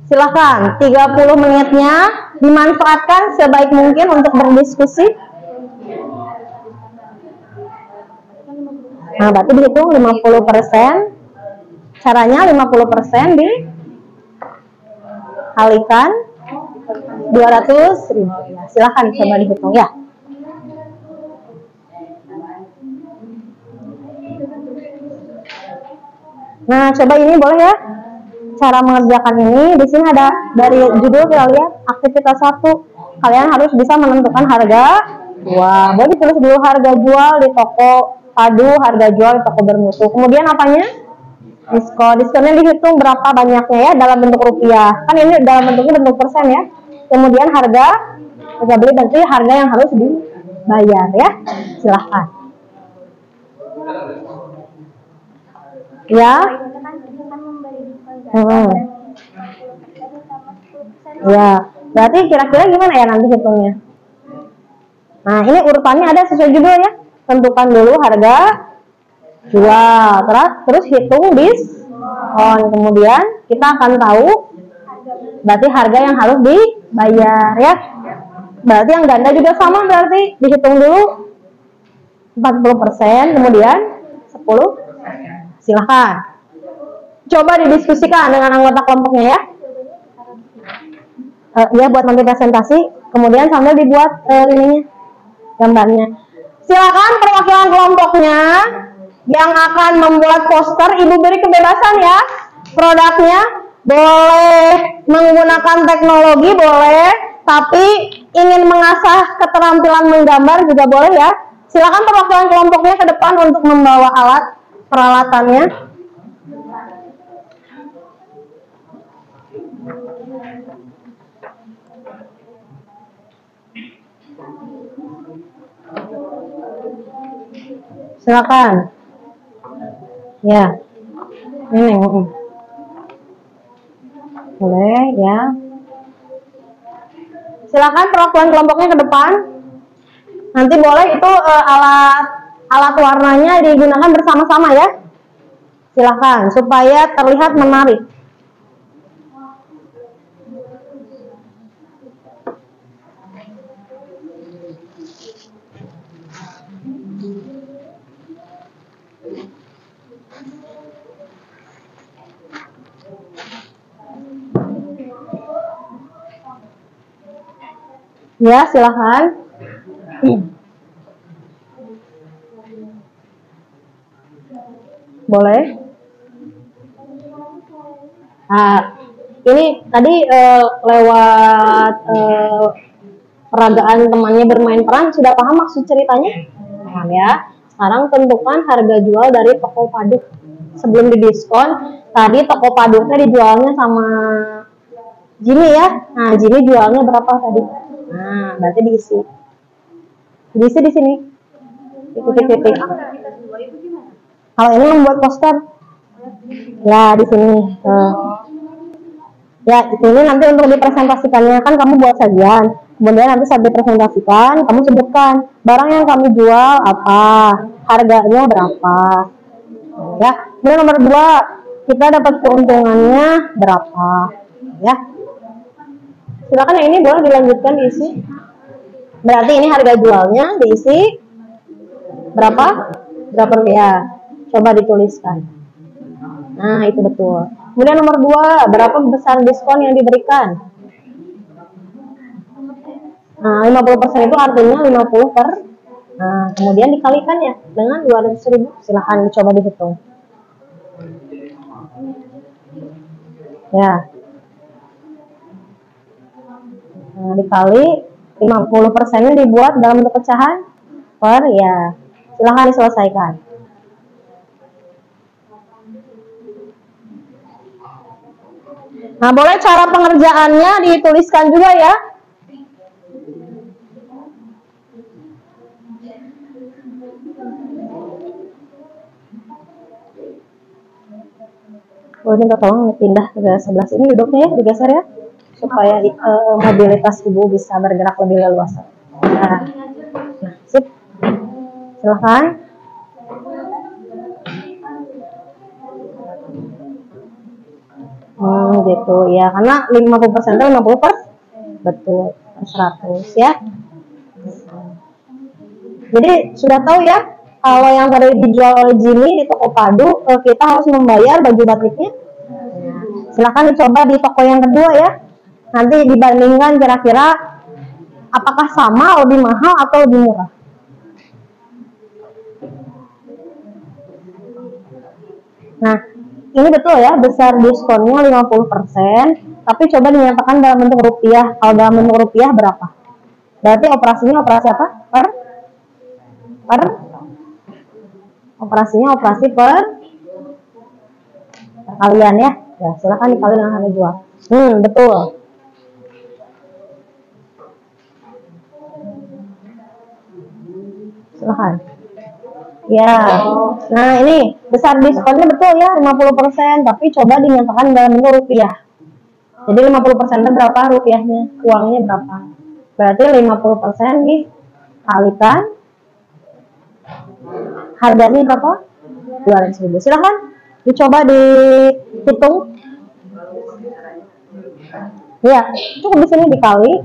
S1: Silahkan, 30 menitnya dimanfaatkan sebaik mungkin untuk berdiskusi. Nah, berarti dihitung 50%. Caranya 50% dikalikan 200.000. Ya, silahkan coba dihitung ya. Nah, coba ini boleh ya. Cara mengerjakan ini, di sini ada dari judul kita lihat aktivitas 1. Kalian harus bisa menentukan harga. Wah, boleh ditulis dulu harga jual di toko padu, harga jual di toko bermutu. Kemudian apanya? Diskon. Diskonnya dihitung berapa banyaknya ya dalam bentuk rupiah. Kan ini dalam bentuk persen ya. Kemudian harga beli berarti harga yang harus dibayar ya. Silahkan. Ya. Ya, berarti kira-kira gimana ya nanti hitungnya? Nah, ini urutannya ada sesuai judul ya. Tentukan dulu harga jual, terus hitung diskon. Kemudian kita akan tahu berarti harga yang harus dibayar ya. Berarti yang ganda juga sama, berarti dihitung dulu 40%, kemudian 10. Silahkan. Coba didiskusikan dengan anggota kelompoknya ya. Ya, buat nanti presentasi. Kemudian sambil dibuat ininya, gambarnya. Silakan perwakilan kelompoknya yang akan membuat poster, Ibu beri kebebasan ya. Produknya boleh menggunakan teknologi boleh, tapi ingin mengasah keterampilan menggambar juga boleh ya. Silakan perwakilan kelompoknya ke depan untuk membawa alat peralatannya. Silakan. Ya. Ini. Boleh ya. Silakan perwakilan kelompoknya ke depan. Nanti boleh itu alat warnanya digunakan bersama-sama ya. Silakan supaya terlihat menarik. Ya, silakan. Boleh. Nah, ini tadi lewat peragaan temannya bermain peran, sudah paham maksud ceritanya? Paham ya. Sekarang tentukan harga jual dari toko Paduk. Sebelum didiskon, tadi toko Paduknya dijualnya sama Jimmy ya. Nah, Jimmy jualnya berapa tadi? Nah, berarti diisi. Diisi di sini. Titik-titik. Kalau ini membuat poster. Ya, di sini. Ya, di sini nanti untuk dipresentasikannya kan kamu buat sajian. Kemudian nanti saat dipresentasikan, kamu sebutkan barang yang kami jual apa, harganya berapa. Ya, kemudian nomor 2, kita dapat keuntungannya berapa. Ya. Silakan yang ini boleh dilanjutkan diisi. Berarti ini harga jualnya diisi berapa? Berapa rupiah? Coba dituliskan. Nah, itu betul. Kemudian nomor 2, berapa besar diskon yang diberikan? Nah, 50% itu artinya 50 per. Nah, kemudian dikalikan ya dengan 200.000. Silahkan dicoba dihitung. Ya. Nah, dikali 50%-nya dibuat dalam bentuk pecahan per ya. Silahkan diselesaikan. Nah, boleh cara pengerjaannya dituliskan juga ya. Boleh minta tolong pindah ke sebelah sini duduknya ya, digeser ya, supaya mobilitas ibu bisa bergerak lebih leluasa. Nah, sip. Silahkan. Gitu ya, karena 50% itu 50 per betul per 100 ya. Jadi sudah tahu ya, kalau yang tadi dijual oleh Jimmy di toko Padu, kita harus membayar baju batiknya. Silahkan dicoba di toko yang kedua ya. Nanti dibandingkan kira-kira apakah sama, lebih mahal atau lebih murah. Nah, ini betul ya, besar diskonnya 50%, tapi coba dinyatakan dalam bentuk rupiah. Kalau dalam bentuk rupiah berapa? Berarti operasinya operasi apa? Operasinya operasi perkalian ya. Ya, silakan dikali dengan harga jual. Betul. Silakan. Ya. Nah, ini besar diskonnya betul ya, 50%, tapi coba dinyatakan dalam bentuk rupiah. Jadi 50% itu berapa rupiahnya? Uangnya berapa? Berarti 50% dikalikan harganya berapa? 200.000. Silahkan dicoba dihitung. Ya, cukup di sini dikali,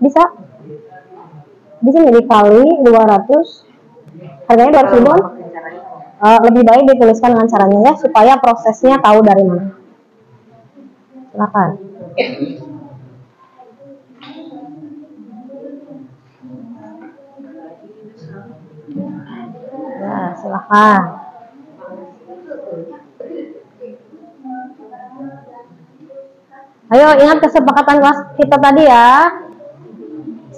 S1: bisa. Di sini dikali 200, harganya 200.000. Lebih baik dituliskan dengan caranya ya, supaya prosesnya tahu dari mana. Silakan. silahkan. Ayo ingat kesepakatan kelas kita tadi ya.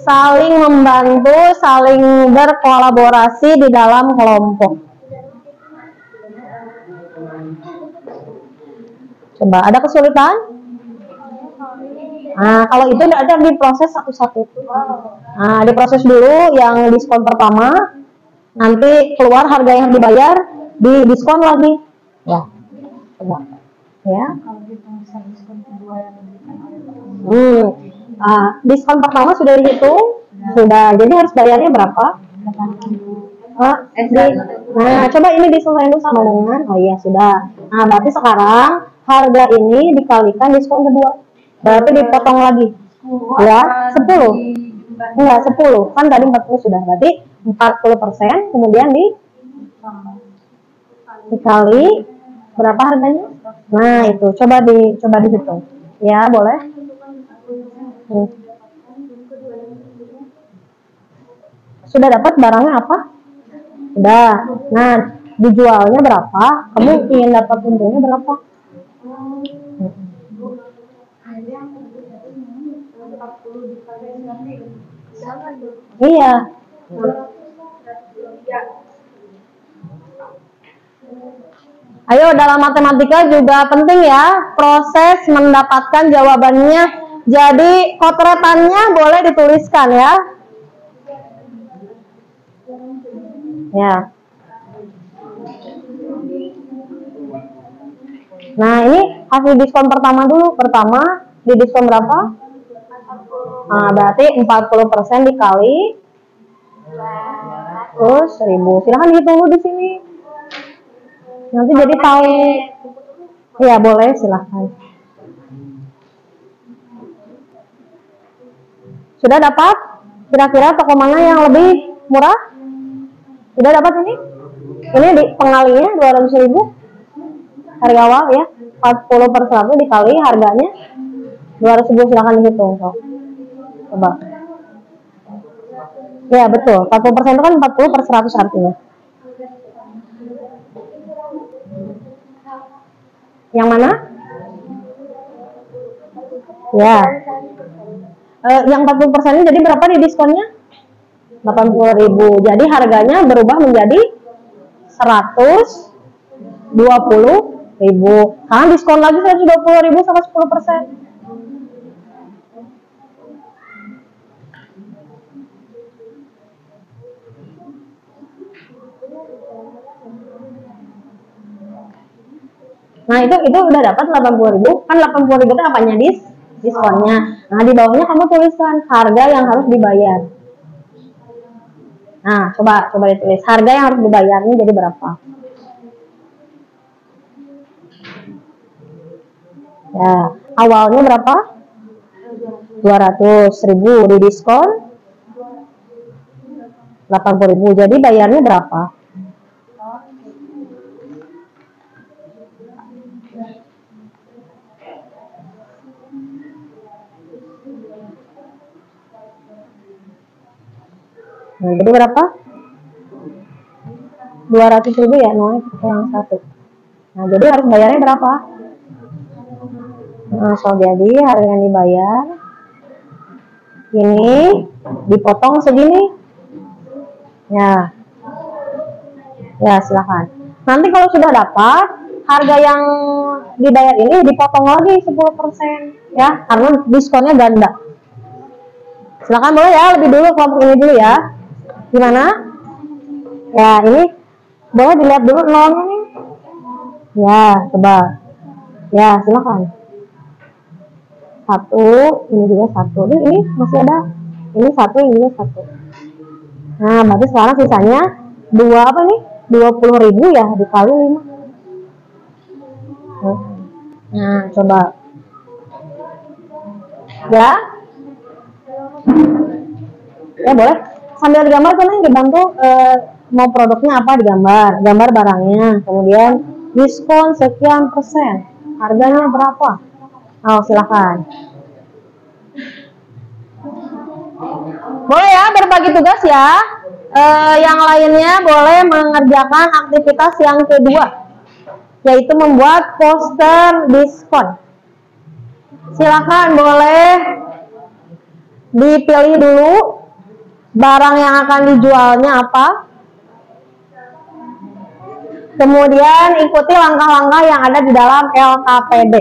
S1: Saling membantu, saling berkolaborasi di dalam kelompok. Coba, ada kesulitan? Nah, kalau itu ada diproses satu-satu. Nah, diproses dulu yang diskon pertama, nanti keluar harga yang dibayar, di diskon lagi. Ya, coba. Ya. Diskon pertama sudah dihitung, sudah. Jadi harus bayarnya berapa? Nah, coba ini diselesaikan dulu sama dengan. Oh iya sudah. Nah, berarti sekarang harga ini dikalikan diskon kedua. Berarti dipotong lagi. Ya, 10. Enggak, 10. Kan tadi 40 sudah. Berarti 40%, kemudian dikali berapa harganya? Nah, itu coba dihitung. Ya, boleh. Sudah dapat barangnya apa? Sudah. Nah, dijualnya berapa? Kamu ingin dapat untungnya berapa? Iya. Ayo, dalam matematika juga penting ya proses mendapatkan jawabannya. Jadi kotretannya boleh dituliskan ya. Ya. Nah, ini hasil diskon pertama dulu. Pertama di diskon berapa? Nah, berarti 40% dikali terus 1000. Silahkan dihitung dulu di sini. Nanti jadi tahu. Iya, boleh, silahkan. Sudah dapat? Kira-kira toko mana yang lebih murah? Sudah dapat ini? Ini di pengalinya 200.000. Harga awal ya. 40% dikali harganya 200.000, silahkan dihitung. Coba. Ya, betul. 40% itu kan 40/100 artinya. Yang mana? Ya. Yang 40% ini jadi berapa di diskonnya? 80.000. Jadi harganya berubah menjadi 120.000. Karena diskon lagi 120.000 sama 10%. Nah, itu udah dapat 80.000. Kan 80.000 itu apanya? Diskonnya. Nah, di bawahnya kamu tuliskan harga yang harus dibayar. Nah, coba ditulis harga yang harus dibayarnya jadi berapa? Ya, awalnya berapa? 200.000, di diskon 80.000. Jadi bayarnya berapa? Nah, jadi berapa? 200.000 ya, nolnya kurang 1. Nah, jadi harus bayarnya berapa? Nah, so jadi harga yang dibayar ini dipotong segini. Ya. Ya, silakan. Nanti kalau sudah dapat harga yang dibayar ini dipotong lagi 10% ya, karena diskonnya ganda. Silakan boleh ya, lebih dulu kelompok ini dulu ya. Gimana? Ya, ini boleh dilihat dulu nolnya nih. Ya, coba. Ya, silakan. 1, ini juga 1. Ini masih ada. Ini 1, ini juga 1. Nah, berarti sekarang sisanya 2 apa nih? 20.000 ya, dikali 5. Nah, coba. Ya. Ya, boleh. Sambil digambar kan dibantu mau produknya apa digambar, gambar barangnya, kemudian diskon sekian persen, harganya berapa? Oh, silakan. Boleh ya berbagi tugas ya. Yang lainnya boleh mengerjakan aktivitas yang kedua, yaitu membuat poster diskon. Silakan boleh dipilih dulu barang yang akan dijualnya apa. Kemudian ikuti langkah-langkah yang ada di dalam LKPD.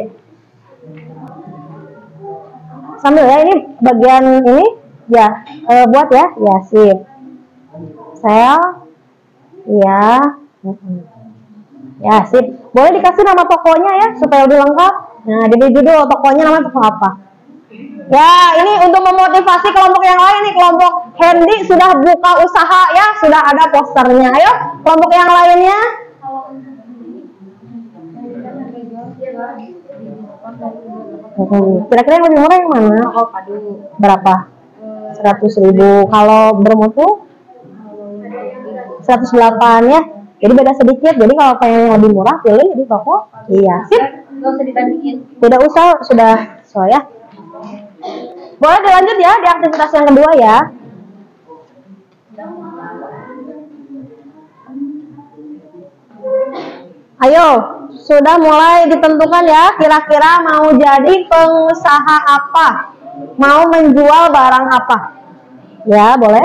S1: Sambil ya, ini bagian ini ya, buat ya, ya sip. Sel, ya, ya sip. Boleh dikasih nama tokonya ya supaya lebih lengkap. Nah, di judul tokonya nama toko apa? Ya, ini untuk memotivasi kelompok yang lain nih, kelompok Hendy sudah buka usaha ya, sudah ada posternya. Ayo, kelompok yang lainnya. Kira-kira yang lebih murah yang mana?
S2: Oh, padu.
S1: Berapa? 100.000. Kalau bermutu 108 ya. Jadi beda sedikit. Jadi kalau pengen yang lebih murah pilih di toko. Iya. Sip.
S2: Nggak usah dibandingin.
S1: Tidak usah, sudah sesuai ya. Boleh dilanjut ya di aktivitas yang kedua ya. Ayo, sudah mulai ditentukan ya, kira-kira mau jadi pengusaha apa? Mau menjual barang apa? Ya, boleh.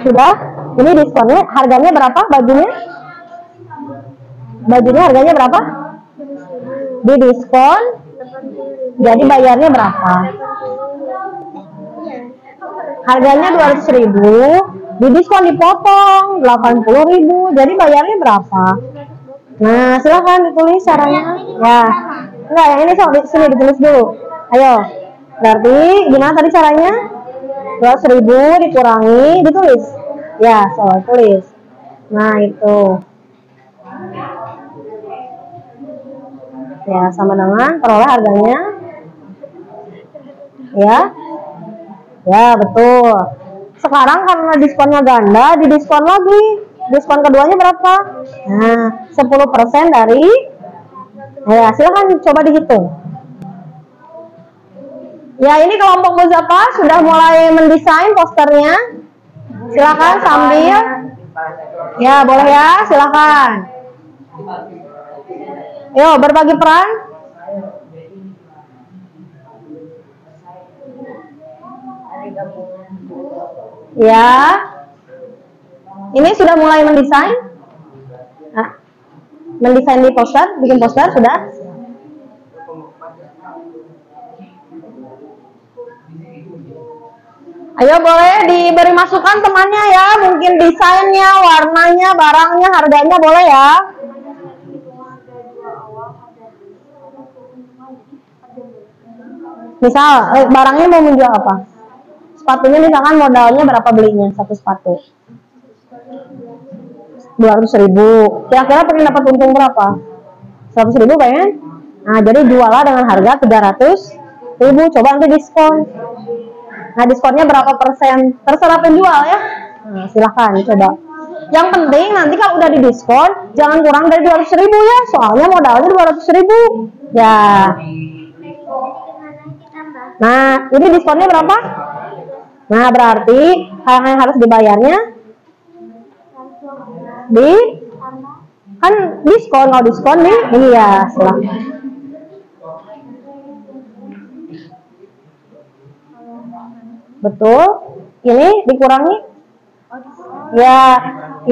S1: Sudah? Ini diskonnya, harganya berapa bajunya? Bajunya harganya berapa? Di diskon, jadi bayarnya berapa? Harganya 200.000, di diskon dipotong 80.000, jadi bayarnya berapa? Nah, silakan ditulis caranya. Ya, enggak, yang ini di sini ditulis dulu. Ayo, berarti gimana tadi caranya? 200.000 dikurangi, ditulis. Ya, soal tulis. Nah, itu. Ya, sama dengan peroleh harganya. Ya. Ya, betul. Sekarang karena diskonnya ganda, didiskon lagi. Diskon keduanya berapa? Nah, 10% dari. Ya, silakan coba dihitung. Ya, ini kelompok Muzaffar sudah mulai mendesain posternya. Silakan sambil. Ya, boleh ya, silakan. Yo, berbagi peran. Ya. Ini sudah mulai mendesain? Nah, mendesain di poster, bikin poster sudah? Ayo boleh diberi masukan temannya ya, mungkin desainnya, warnanya, barangnya, harganya boleh ya. Misal, barangnya mau menjual apa? Sepatunya misalkan modalnya berapa belinya satu sepatu? 200.000. Kira-kira pengen dapat untung berapa? 100.000 pengen? Nah, jadi jualah dengan harga 300.000. Coba nanti diskon. Nah, diskonnya berapa persen? Terserah penjual ya. Nah, silahkan coba. Yang penting nanti kalau udah didiskon, jangan kurang dari 200.000 ya. Soalnya modalnya 200.000. Ya. Nah, ini diskonnya berapa? Nah, berarti hal yang harus dibayarnya di kan diskon, kalau diskon nih, iya silahkan. Betul, ini dikurangi ya,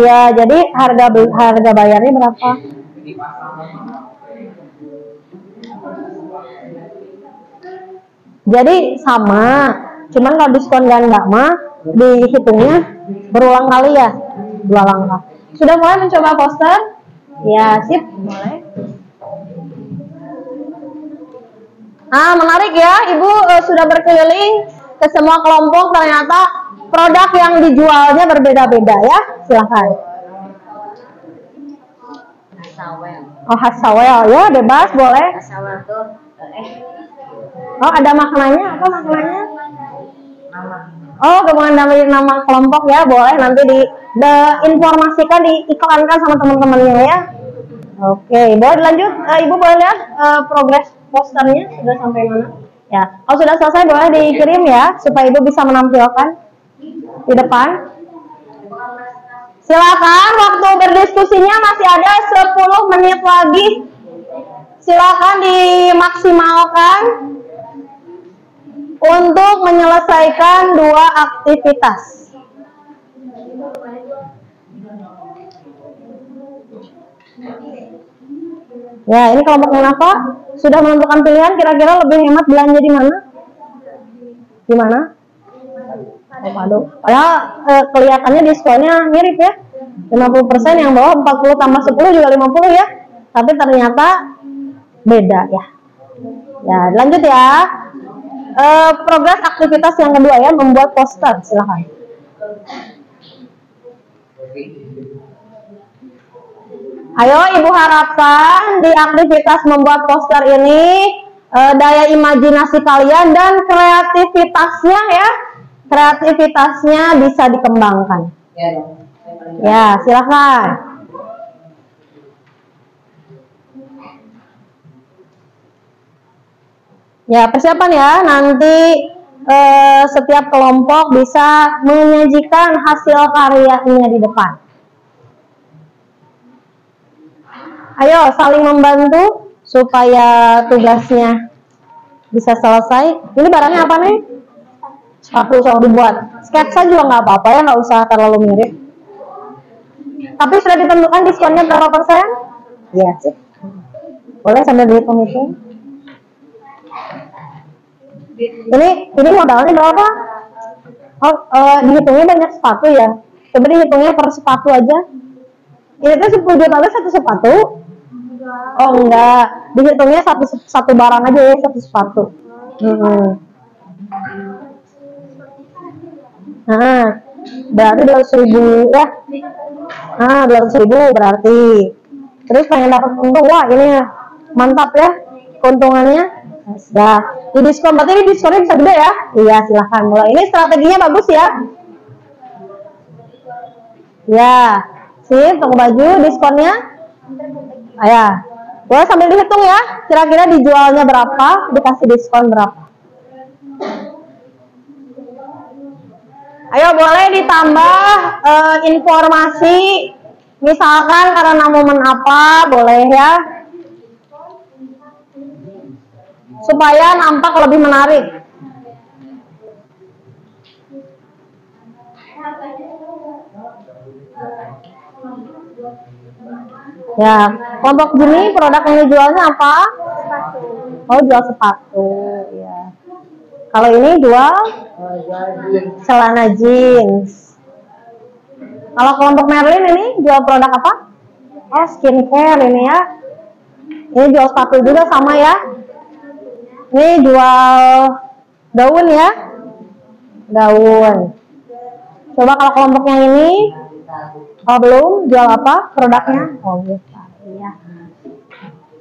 S1: ya jadi harga bayarnya berapa? Jadi sama, cuman kalau diskon ganda mah dihitungnya berulang kali ya, 2 langkah. Sudah mulai mencoba poster? Ya, sip, boleh. Ah, menarik ya, Ibu sudah berkeliling ke semua kelompok, ternyata produk yang dijualnya berbeda-beda ya. Silahkan.
S2: Hasawel.
S1: Oh, hasawel ya, bebas boleh.
S2: Hasawel tuh
S1: Oh, ada maknanya, apa maknanya?
S2: nama.
S1: Oh, gabungan dari nama kelompok ya, boleh nanti diinformasikan, diiklankan sama teman-temannya ya. Oke, boleh dilanjut. Ibu boleh lihat progres posternya sudah sampai mana? Ya, kalau sudah selesai boleh dikirim ya, supaya Ibu bisa menampilkan di depan. Silakan, waktu berdiskusinya masih ada 10 menit lagi. Silakan dimaksimalkan untuk menyelesaikan 2 aktivitas. Ya, ini kelompok apa? Sudah menentukan pilihan, kira-kira lebih hemat belanja di mana? Di mana? Aduh, padahal kelihatannya diskonnya mirip ya. 50% yang bawah 40 tambah 10 juga 50 ya. Tapi ternyata beda ya. Ya, lanjut ya. Progres aktivitas yang kedua ya, membuat poster, silahkan. Ayo Ibu harapkan di aktivitas membuat poster ini daya imajinasi kalian dan kreativitasnya ya, kreativitasnya bisa dikembangkan. Ya, silahkan. Ya, persiapan ya, nanti setiap kelompok bisa menyajikan hasil karyanya di depan. Ayo saling membantu supaya tugasnya bisa selesai. Ini barangnya apa nih? Sepatu soal dibuat. Sketsa juga nggak apa-apa ya, nggak usah terlalu mirip. Tapi sudah ditentukan diskonnya berapa persen? Iya sih. Boleh sambil dihitung-hitung. Ini modalnya berapa? Oh, dihitungnya banyak sepatu ya. Coba dihitungnya per sepatu aja. Ini tuh 10 juta satu sepatu. Oh enggak, dihitungnya satu barang aja ya, satu sepatu. Nah, berarti 200.000 ya. Nah, 200.000 berarti. Terus pengen dapat untung, wah ini mantap ya keuntungannya. Nah, di diskon, berarti ini diskonnya bisa gede ya? Iya, silahkan mulai. Ini strateginya bagus ya. Ya, sip, toko baju diskonnya. Ayo, boleh sambil dihitung ya. Kira-kira dijualnya berapa, dikasih diskon berapa. Ayo, boleh ditambah informasi. Misalkan karena momen apa, boleh ya. Supaya nampak lebih menarik. Ya, kelompok Jimmy produk yang dijualnya apa? Sepatu. Oh, jual sepatu, ya. Kalau ini jual celana jeans. Kalau kelompok Merlin ini jual produk apa? Oh, skincare ini ya. Ini jual sepatu juga sama ya. Ini jual daun ya. Daun. Coba kalau kelompok yang ini. Oh, belum, jual apa produknya? Oh, gitu. Iya.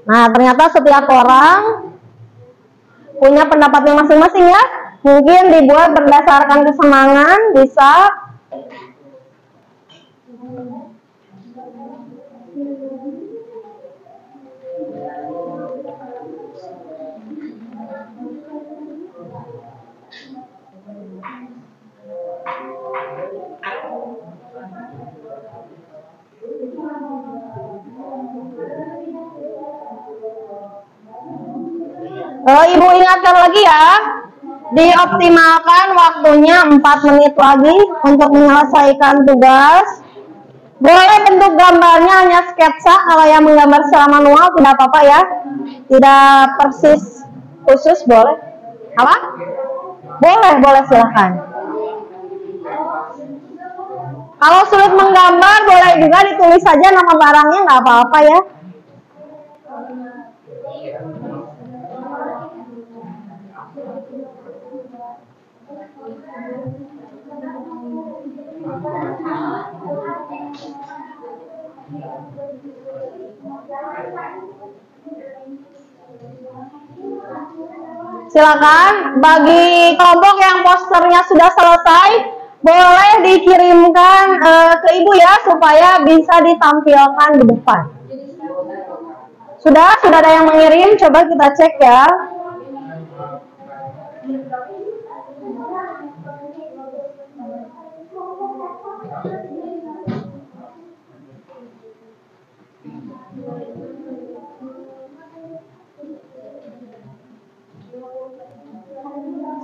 S1: Nah, ternyata setiap orang punya pendapatnya masing-masing ya. Mungkin dibuat berdasarkan kesenangan, bisa. Ibu ingatkan lagi ya, dioptimalkan waktunya 4 menit lagi untuk menyelesaikan tugas. Boleh bentuk gambarnya hanya sketsa, kalau yang menggambar secara manual tidak apa-apa ya, tidak persis khusus boleh. Apa? Boleh silahkan. Kalau sulit menggambar boleh juga ditulis saja nama barangnya, nggak apa-apa ya. Silakan, bagi kelompok yang posternya sudah selesai, boleh dikirimkan ke Ibu ya, supaya bisa ditampilkan di depan. Sudah ada yang mengirim, coba kita cek ya.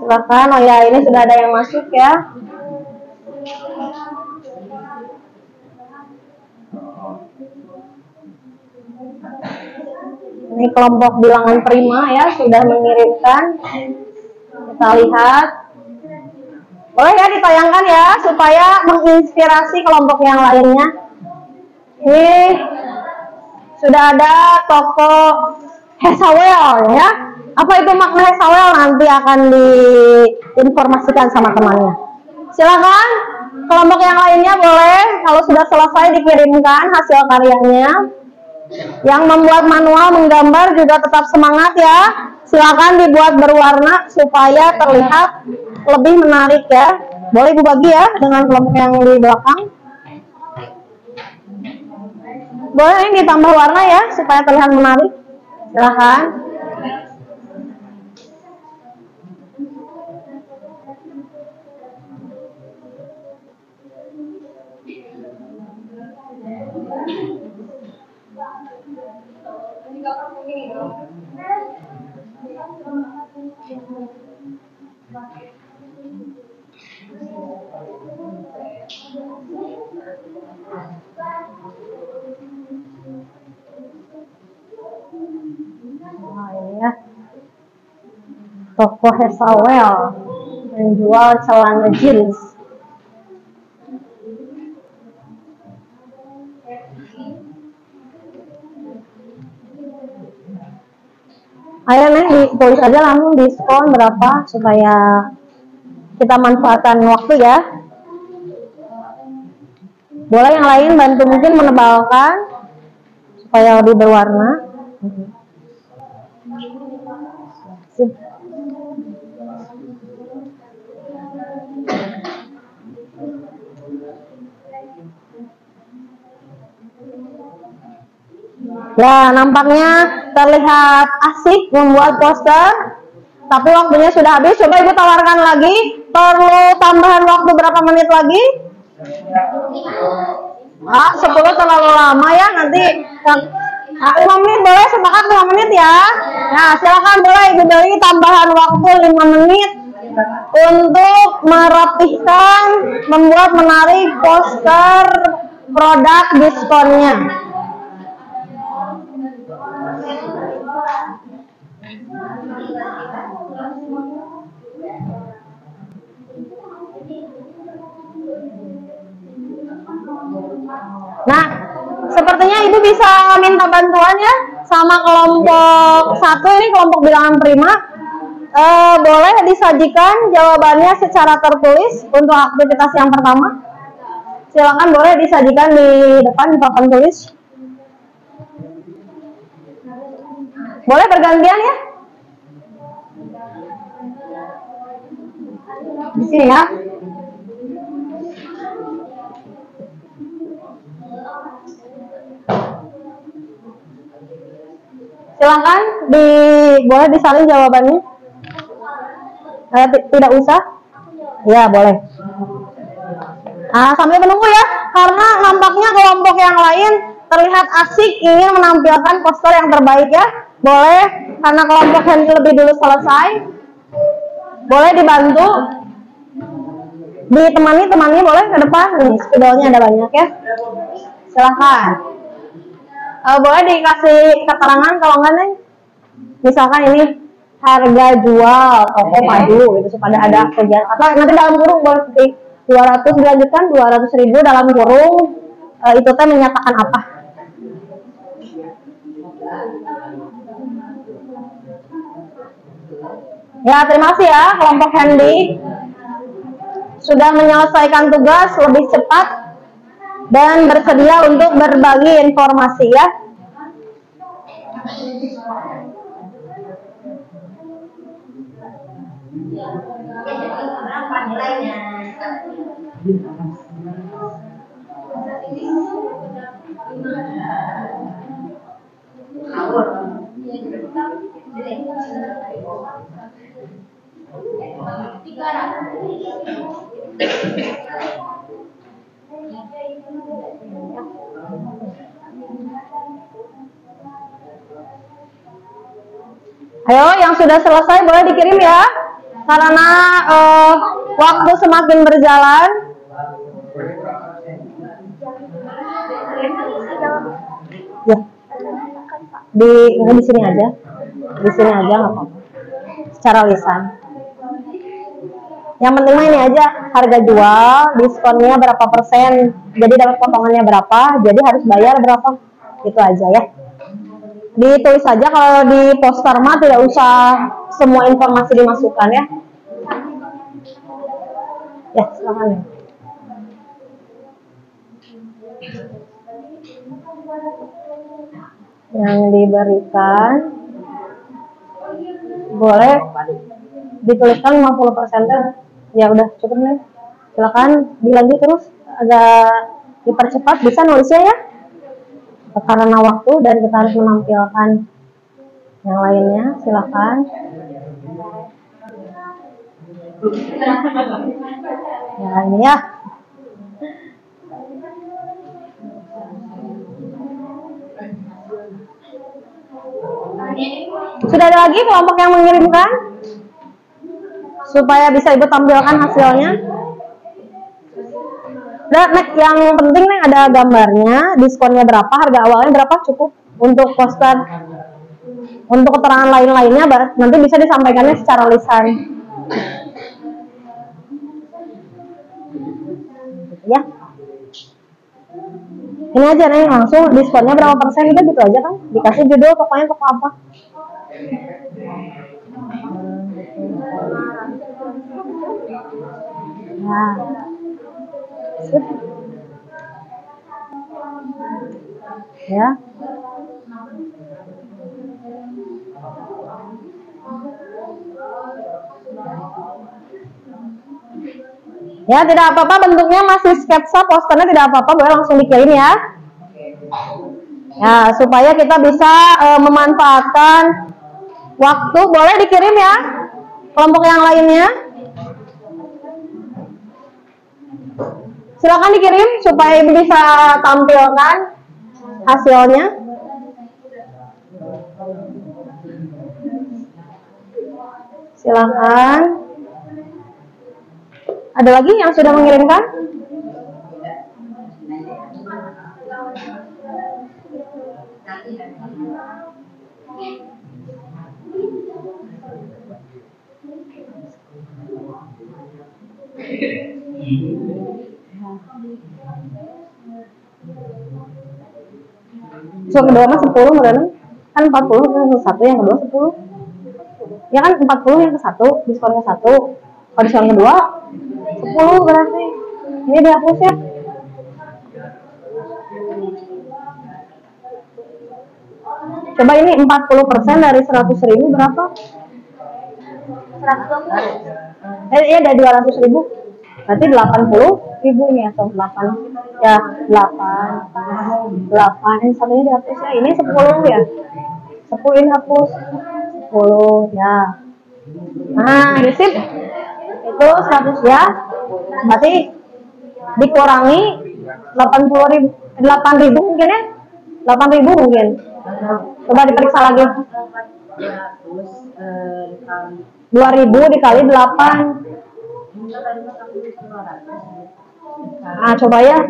S1: Silakan. Oh ya, ini sudah ada yang masuk ya. Ini kelompok bilangan prima ya, sudah mengirimkan. Kita lihat. Boleh ya ditayangkan ya, supaya menginspirasi kelompok yang lainnya. Ini sudah ada toko Hesawel ya. Apa itu makna Hesawel? Nanti akan diinformasikan sama temannya. Silakan kelompok yang lainnya boleh, kalau sudah selesai dikirimkan hasil karyanya. Yang membuat manual menggambar juga tetap semangat ya. Silakan dibuat berwarna supaya terlihat lebih menarik ya. Boleh Ibu bagi ya dengan kelompok yang di belakang. Boleh ini ditambah warna ya supaya terlihat menarik. Silakan. Nah, ini ya. Toko Hesawel menjual celana jeans. Ayo nih ditulis aja langsung diskon berapa supaya kita manfaatkan waktu ya. Boleh yang lain bantu mungkin menebalkan supaya lebih berwarna. Ya, nampaknya terlihat asik membuat poster, tapi waktunya sudah habis. Coba Ibu tawarkan lagi. Perlu tambahan waktu berapa menit lagi? 10 terlalu lama ya. Nanti 5 menit boleh, sepakat 5 menit ya. Nah, silakan boleh Ibu beri tambahan waktu 5 menit untuk merapihkan, membuat menarik poster produk diskonnya. Nah, sepertinya Ibu bisa minta bantuan ya sama kelompok 1 ini, kelompok bilangan prima. Boleh disajikan jawabannya secara tertulis untuk aktivitas yang pertama. Silakan boleh disajikan di depan di papan tulis. Boleh bergantian ya. Di sini ya. Silakan boleh disalin jawabannya. Tidak usah. Ya, boleh. Nah, sambil menunggu ya, karena nampaknya kelompok yang lain terlihat asik ingin menampilkan poster yang terbaik ya. Boleh, karena kelompok yang lebih dulu selesai. Boleh dibantu. Ditemani boleh ke depan. Nih, spidolnya ada banyak ya. Silakan. Boleh dikasih keterangan kalau enggak nih. Misalkan ini harga jual toko madu gitu supaya ada kegiatan. Atau nanti dalam kurung boleh seperti 200 dilanjutkan 200.000 dalam kurung itu teh menyatakan apa? Ya, terima kasih ya kelompok Handy sudah menyelesaikan tugas lebih cepat dan bersedia untuk berbagi informasi ya.
S2: Berapa nilainya?
S1: Ayo, yang sudah selesai boleh dikirim ya. Karena waktu semakin berjalan. Ya. Di sini aja. Di sini aja nggak apa-apa. Secara lisan. Yang penting ini aja harga jual, diskonnya berapa persen, jadi dapat potongannya berapa, jadi harus bayar berapa, itu aja ya. Ditulis saja, kalau di poster mah tidak usah semua informasi dimasukkan ya. Ya, silakan ya. Yang diberikan boleh dituliskan 50%. Ya udah cukup nih. Silakan dilanjut terus, agak dipercepat, bisa nulisnya ya. Karena waktu dan kita harus menampilkan yang lainnya, silakan. Ya ini ya. Sudah ada lagi kelompok yang mengirimkan? Supaya bisa Ibu tampilkan hasilnya. Nah, yang penting nih ada gambarnya, diskonnya berapa, harga awalnya berapa, cukup. Untuk poster, untuk keterangan lain-lainnya nanti bisa disampaikannya secara lisan. Ya. Ini aja nih, langsung diskonnya berapa persen, itu gitu aja kan. Dikasih judul pokoknya toko apa. Nah. Sip. Ya. Ya, tidak apa-apa, bentuknya masih sketsa, posternya tidak apa-apa, boleh langsung dikirim ya. Ya, supaya kita bisa memanfaatkan waktu, boleh dikirim ya. Kelompok yang lainnya. Silakan dikirim supaya Ibu bisa tampilkan hasilnya. Silakan. Ada lagi yang sudah mengirimkan? So, kedua mah 10 modalnya kan 40 yang satu, yang kedua 10. Ya kan 40 yang ke satu, diskonnya 1. Kalau diskon kedua 10 berarti. Ini dihapus ya. Coba ini 40% dari 100.000 berapa? 120. Ya dari 200.000. Berarti 80.000 ini atau 8. Ya, 8. Ini satunya dihapus ya. Ini 10 ya. 10 ini hapus. 10 ya. Nah, sip. Itu 100 ya. Berarti dikurangi 8.000 mungkin ya. 8.000 mungkin. Coba diperiksa lagi. 2.000 dikali 8. Nah, coba ya.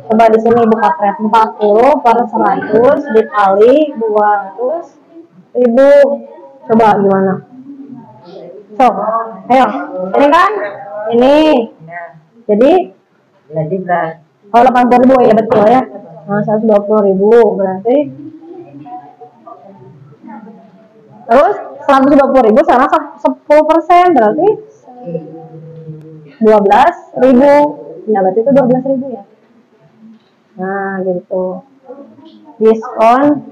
S1: Coba di sini buka thread 40 per 100 dikali 200.000. Coba gimana? So, ayo. Ini kan? Ini. Jadi kalau 80.000 ya betul ya. Nah, 120.000 berarti. Terus 120.000 sana 10% berarti 12.000. Ya berarti itu 12.000 ya. Nah, gitu. Diskon.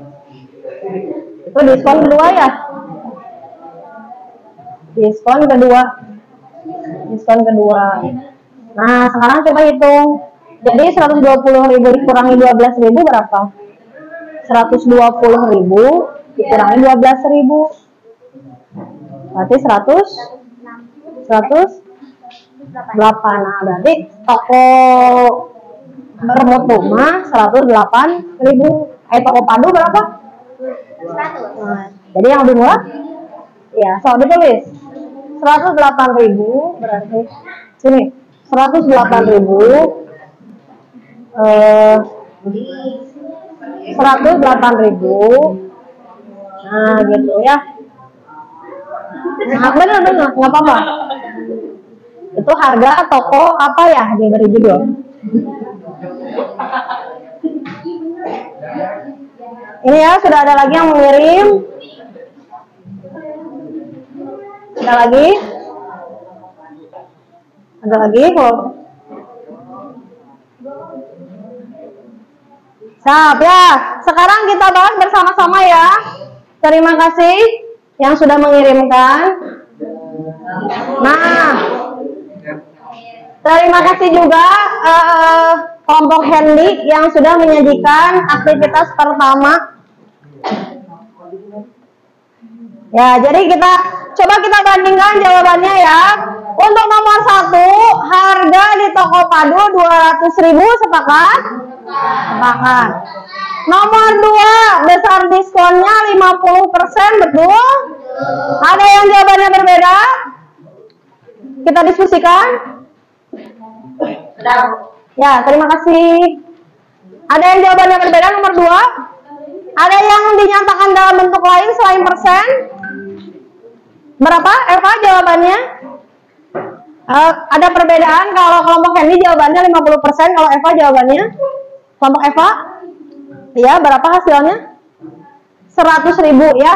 S1: Itu diskon kedua ya. Diskon kedua. Nah, sekarang coba hitung. Jadi 120.000 dikurangi 12.000 berapa? 120.000 dikurangi 12.000. Berarti 108. Nah, berarti toko bermutu mah 108.000. Toko padu berapa? 100. Nah, jadi yang lebih murah ya. So, ditulis 108.000 berarti sini 108.000 108.000. Nah, gitu ya. Nah, benar, nggak apa-apa. Itu harga toko apa ya, diberi judul. Ini ya, sudah ada lagi yang mengirim. Ada lagi? Ada lagi kok. Siap ya. Sekarang kita bahas bersama-sama ya. Terima kasih yang sudah mengirimkan. Nah, terima kasih juga kelompok Hendy yang sudah menyajikan aktivitas pertama. Ya, jadi kita bandingkan jawabannya ya. Untuk nomor 1, harga di toko Padu 200.000, sepakat? Sepakat. Nomor 2, besar diskonnya 50%, betul? Ada yang jawabannya berbeda? Kita diskusikan. Ya, terima kasih. Ada yang jawabannya berbeda nomor 2? Ada yang dinyatakan dalam bentuk lain selain persen? Berapa, Eva, jawabannya? Ada perbedaan. Kalau kelompok Hendy jawabannya 50%, kalau Eva jawabannya? Kelompok Eva? Ya, berapa hasilnya? 100.000 ya.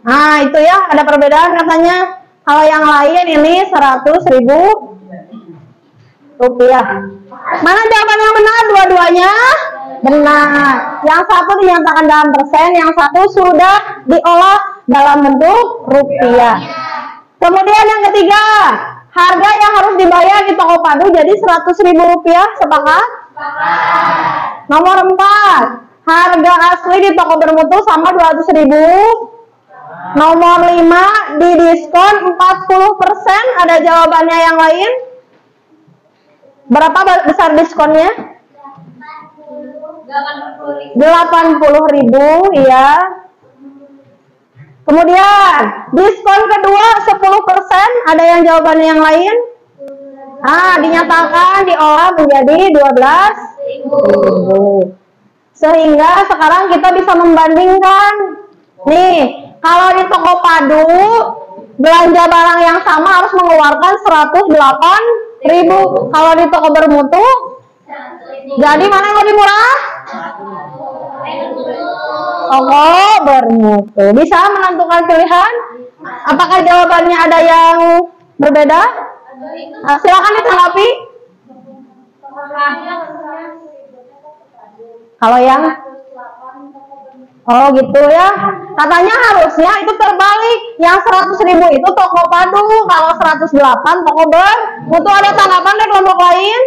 S1: Nah, itu ya, ada perbedaan katanya. Kalau yang lain ini 100.000 rupiah. Mana jawaban yang benar? Dua-duanya benar. Yang satu dinyatakan dalam persen, yang satu sudah diolah dalam bentuk rupiah. Kemudian yang ketiga, harga yang harus dibayar di toko Padu jadi 100.000 rupiah, sepakat? Nomor 4, harga asli di toko Bermutu sama 200.000. Nomor 5, didiskon 40%. Ada jawabannya yang lain? Berapa besar diskonnya? 80.000 ya. Kemudian diskon kedua 10%. Ada yang jawabannya yang lain? Dinyatakan diolah menjadi 12.000. Sehingga sekarang kita bisa membandingkan. Nih, kalau di toko Padu belanja barang yang sama harus mengeluarkan 108.000. Kalau di toko Bermutu, jadi mana yang lebih murah? Toko Bermutu. Bisa menentukan pilihan? Apakah jawabannya ada yang berbeda? Silakan ditanggapi. Kalau yang gitu ya. Katanya harusnya itu terbalik. Yang 100.000 itu toko Padu, kalau 108 toko Bermutu. Ada tanggapan dari kelompok lain?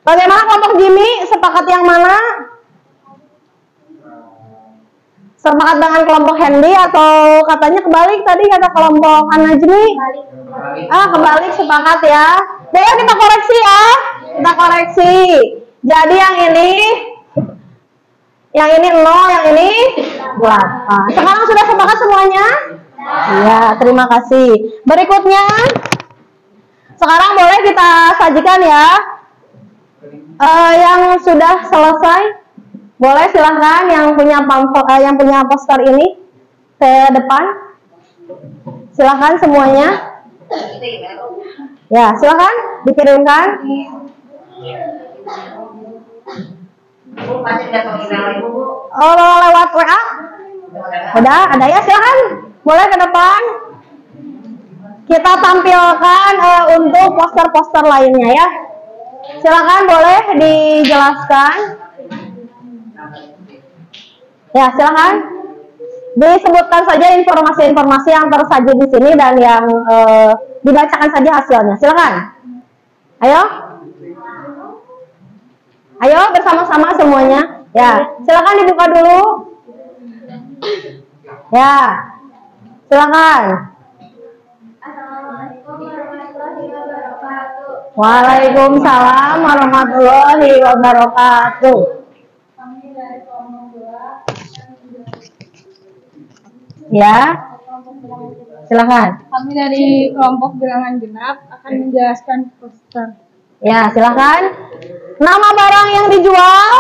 S1: Bagaimana kelompok Jimmy? Sepakat yang mana? Sepakat dengan kelompok Hendy atau katanya kebalik tadi kata kelompok Anajmi? Kebalik, sepakat ya. Boleh kita koreksi ya? Kita koreksi. Jadi yang ini 0, yang ini 8. Sekarang sudah sepakat semuanya? Ya, terima kasih. Berikutnya, sekarang boleh kita sajikan ya. Yang sudah selesai, boleh silahkan yang punya poster ini ke depan. Silahkan semuanya. Ya, silahkan dikirimkan. Lewat WA? Udah, ada ya, silahkan. Boleh ke depan. Kita tampilkan untuk poster-poster lainnya ya. Silakan, boleh dijelaskan. Ya, silakan. Disebutkan saja informasi-informasi yang tersaji di sini dan yang dibacakan saja hasilnya. Silakan. Ayo bersama-sama semuanya. Ya, silakan dibuka dulu. Ya, silakan. Waalaikumsalam warahmatullahi wabarakatuh. Ya. Silakan.
S4: Kami dari kelompok Bilangan Genap akan menjelaskan poster.
S1: Ya, silakan. Nama barang yang dijual?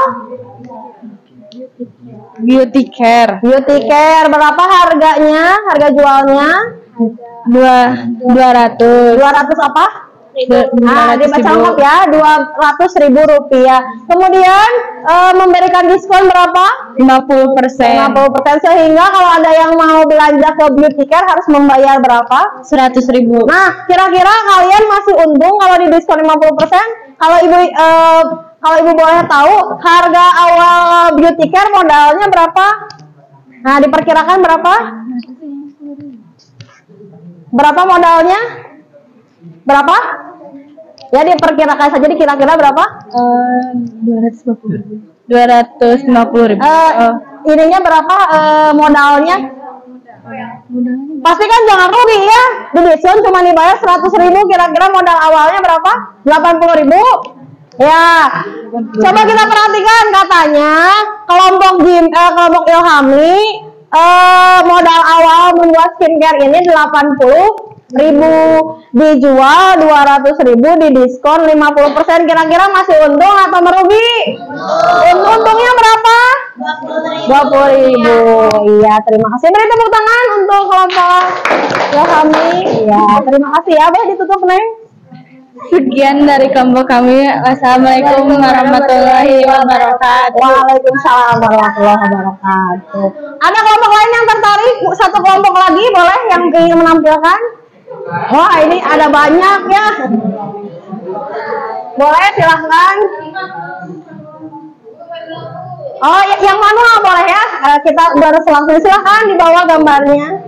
S4: Beauty Care.
S1: Beauty Care. Berapa harganya? Harga jualnya?
S4: 200.
S1: 200 apa? Nah, dibaca lengkap ya, 200.000 rupiah. Kemudian memberikan diskon berapa?
S4: 50%.
S1: 50%, sehingga kalau ada yang mau belanja ke Beauty Care harus membayar berapa?
S4: 100.000.
S1: Nah, kira-kira kalian masih untung kalau di diskon 50%? Kalau ibu boleh tahu, harga awal Beauty Care modalnya berapa? Nah, diperkirakan berapa? Berapa modalnya? Berapa? Ya, diperkirakan saja, kira-kira berapa?
S4: 250.000.
S1: Ininya berapa modalnya? Pasti kan jangan rugi ya. Di diskon cuma dibayar 100.000, kira-kira modal awalnya berapa? 80.000. Ya, coba kita perhatikan, katanya kelompok Ilhami modal awal membuat skincare ini 80.000, dijual 200.000, di diskon 50%. Kira-kira masih untung atau merugi? Untungnya berapa? 20.000. Iya, terima kasih. Beri tepuk tangan untuk kelompok Ilhami. Iya, terima kasih ya. Boleh ditutup, Neng?
S4: Sekian dari kelompok kami. Wassalamualaikum warahmatullahi wabarakatuh.
S1: Waalaikumsalam warahmatullahi wabarakatuh. Ada kelompok lain yang tertarik? Satu kelompok lagi boleh yang ingin menampilkan? Wah, ini ada banyak ya. Boleh, silahkan. Oh, yang manual boleh ya? Kita baru langsung, silahkan dibawa gambarnya.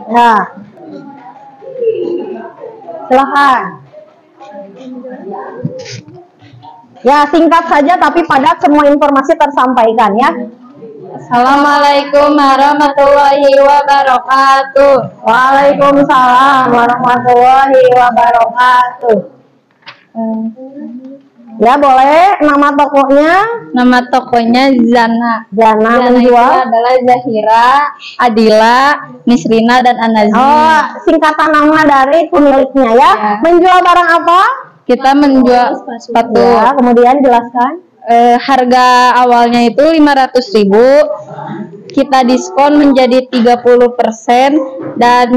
S1: Ya, silahkan. Ya, singkat saja tapi padat, semua informasi tersampaikan ya.
S4: Assalamualaikum warahmatullahi wabarakatuh.
S1: Waalaikumsalam warahmatullahi wabarakatuh. Ya, boleh. Nama tokonya?
S4: Nama tokonya Zana.
S1: Zana
S4: itu
S1: menjual?
S4: adalah Zahira, Adila, Nisrina, dan Anazmi.
S1: Oh, singkatan nama dari pemiliknya ya. Menjual barang apa?
S4: Kita menjual sepatu.
S1: Ya, kemudian jelaskan.
S4: Harga awalnya itu 500.000, kita diskon menjadi 30%, dan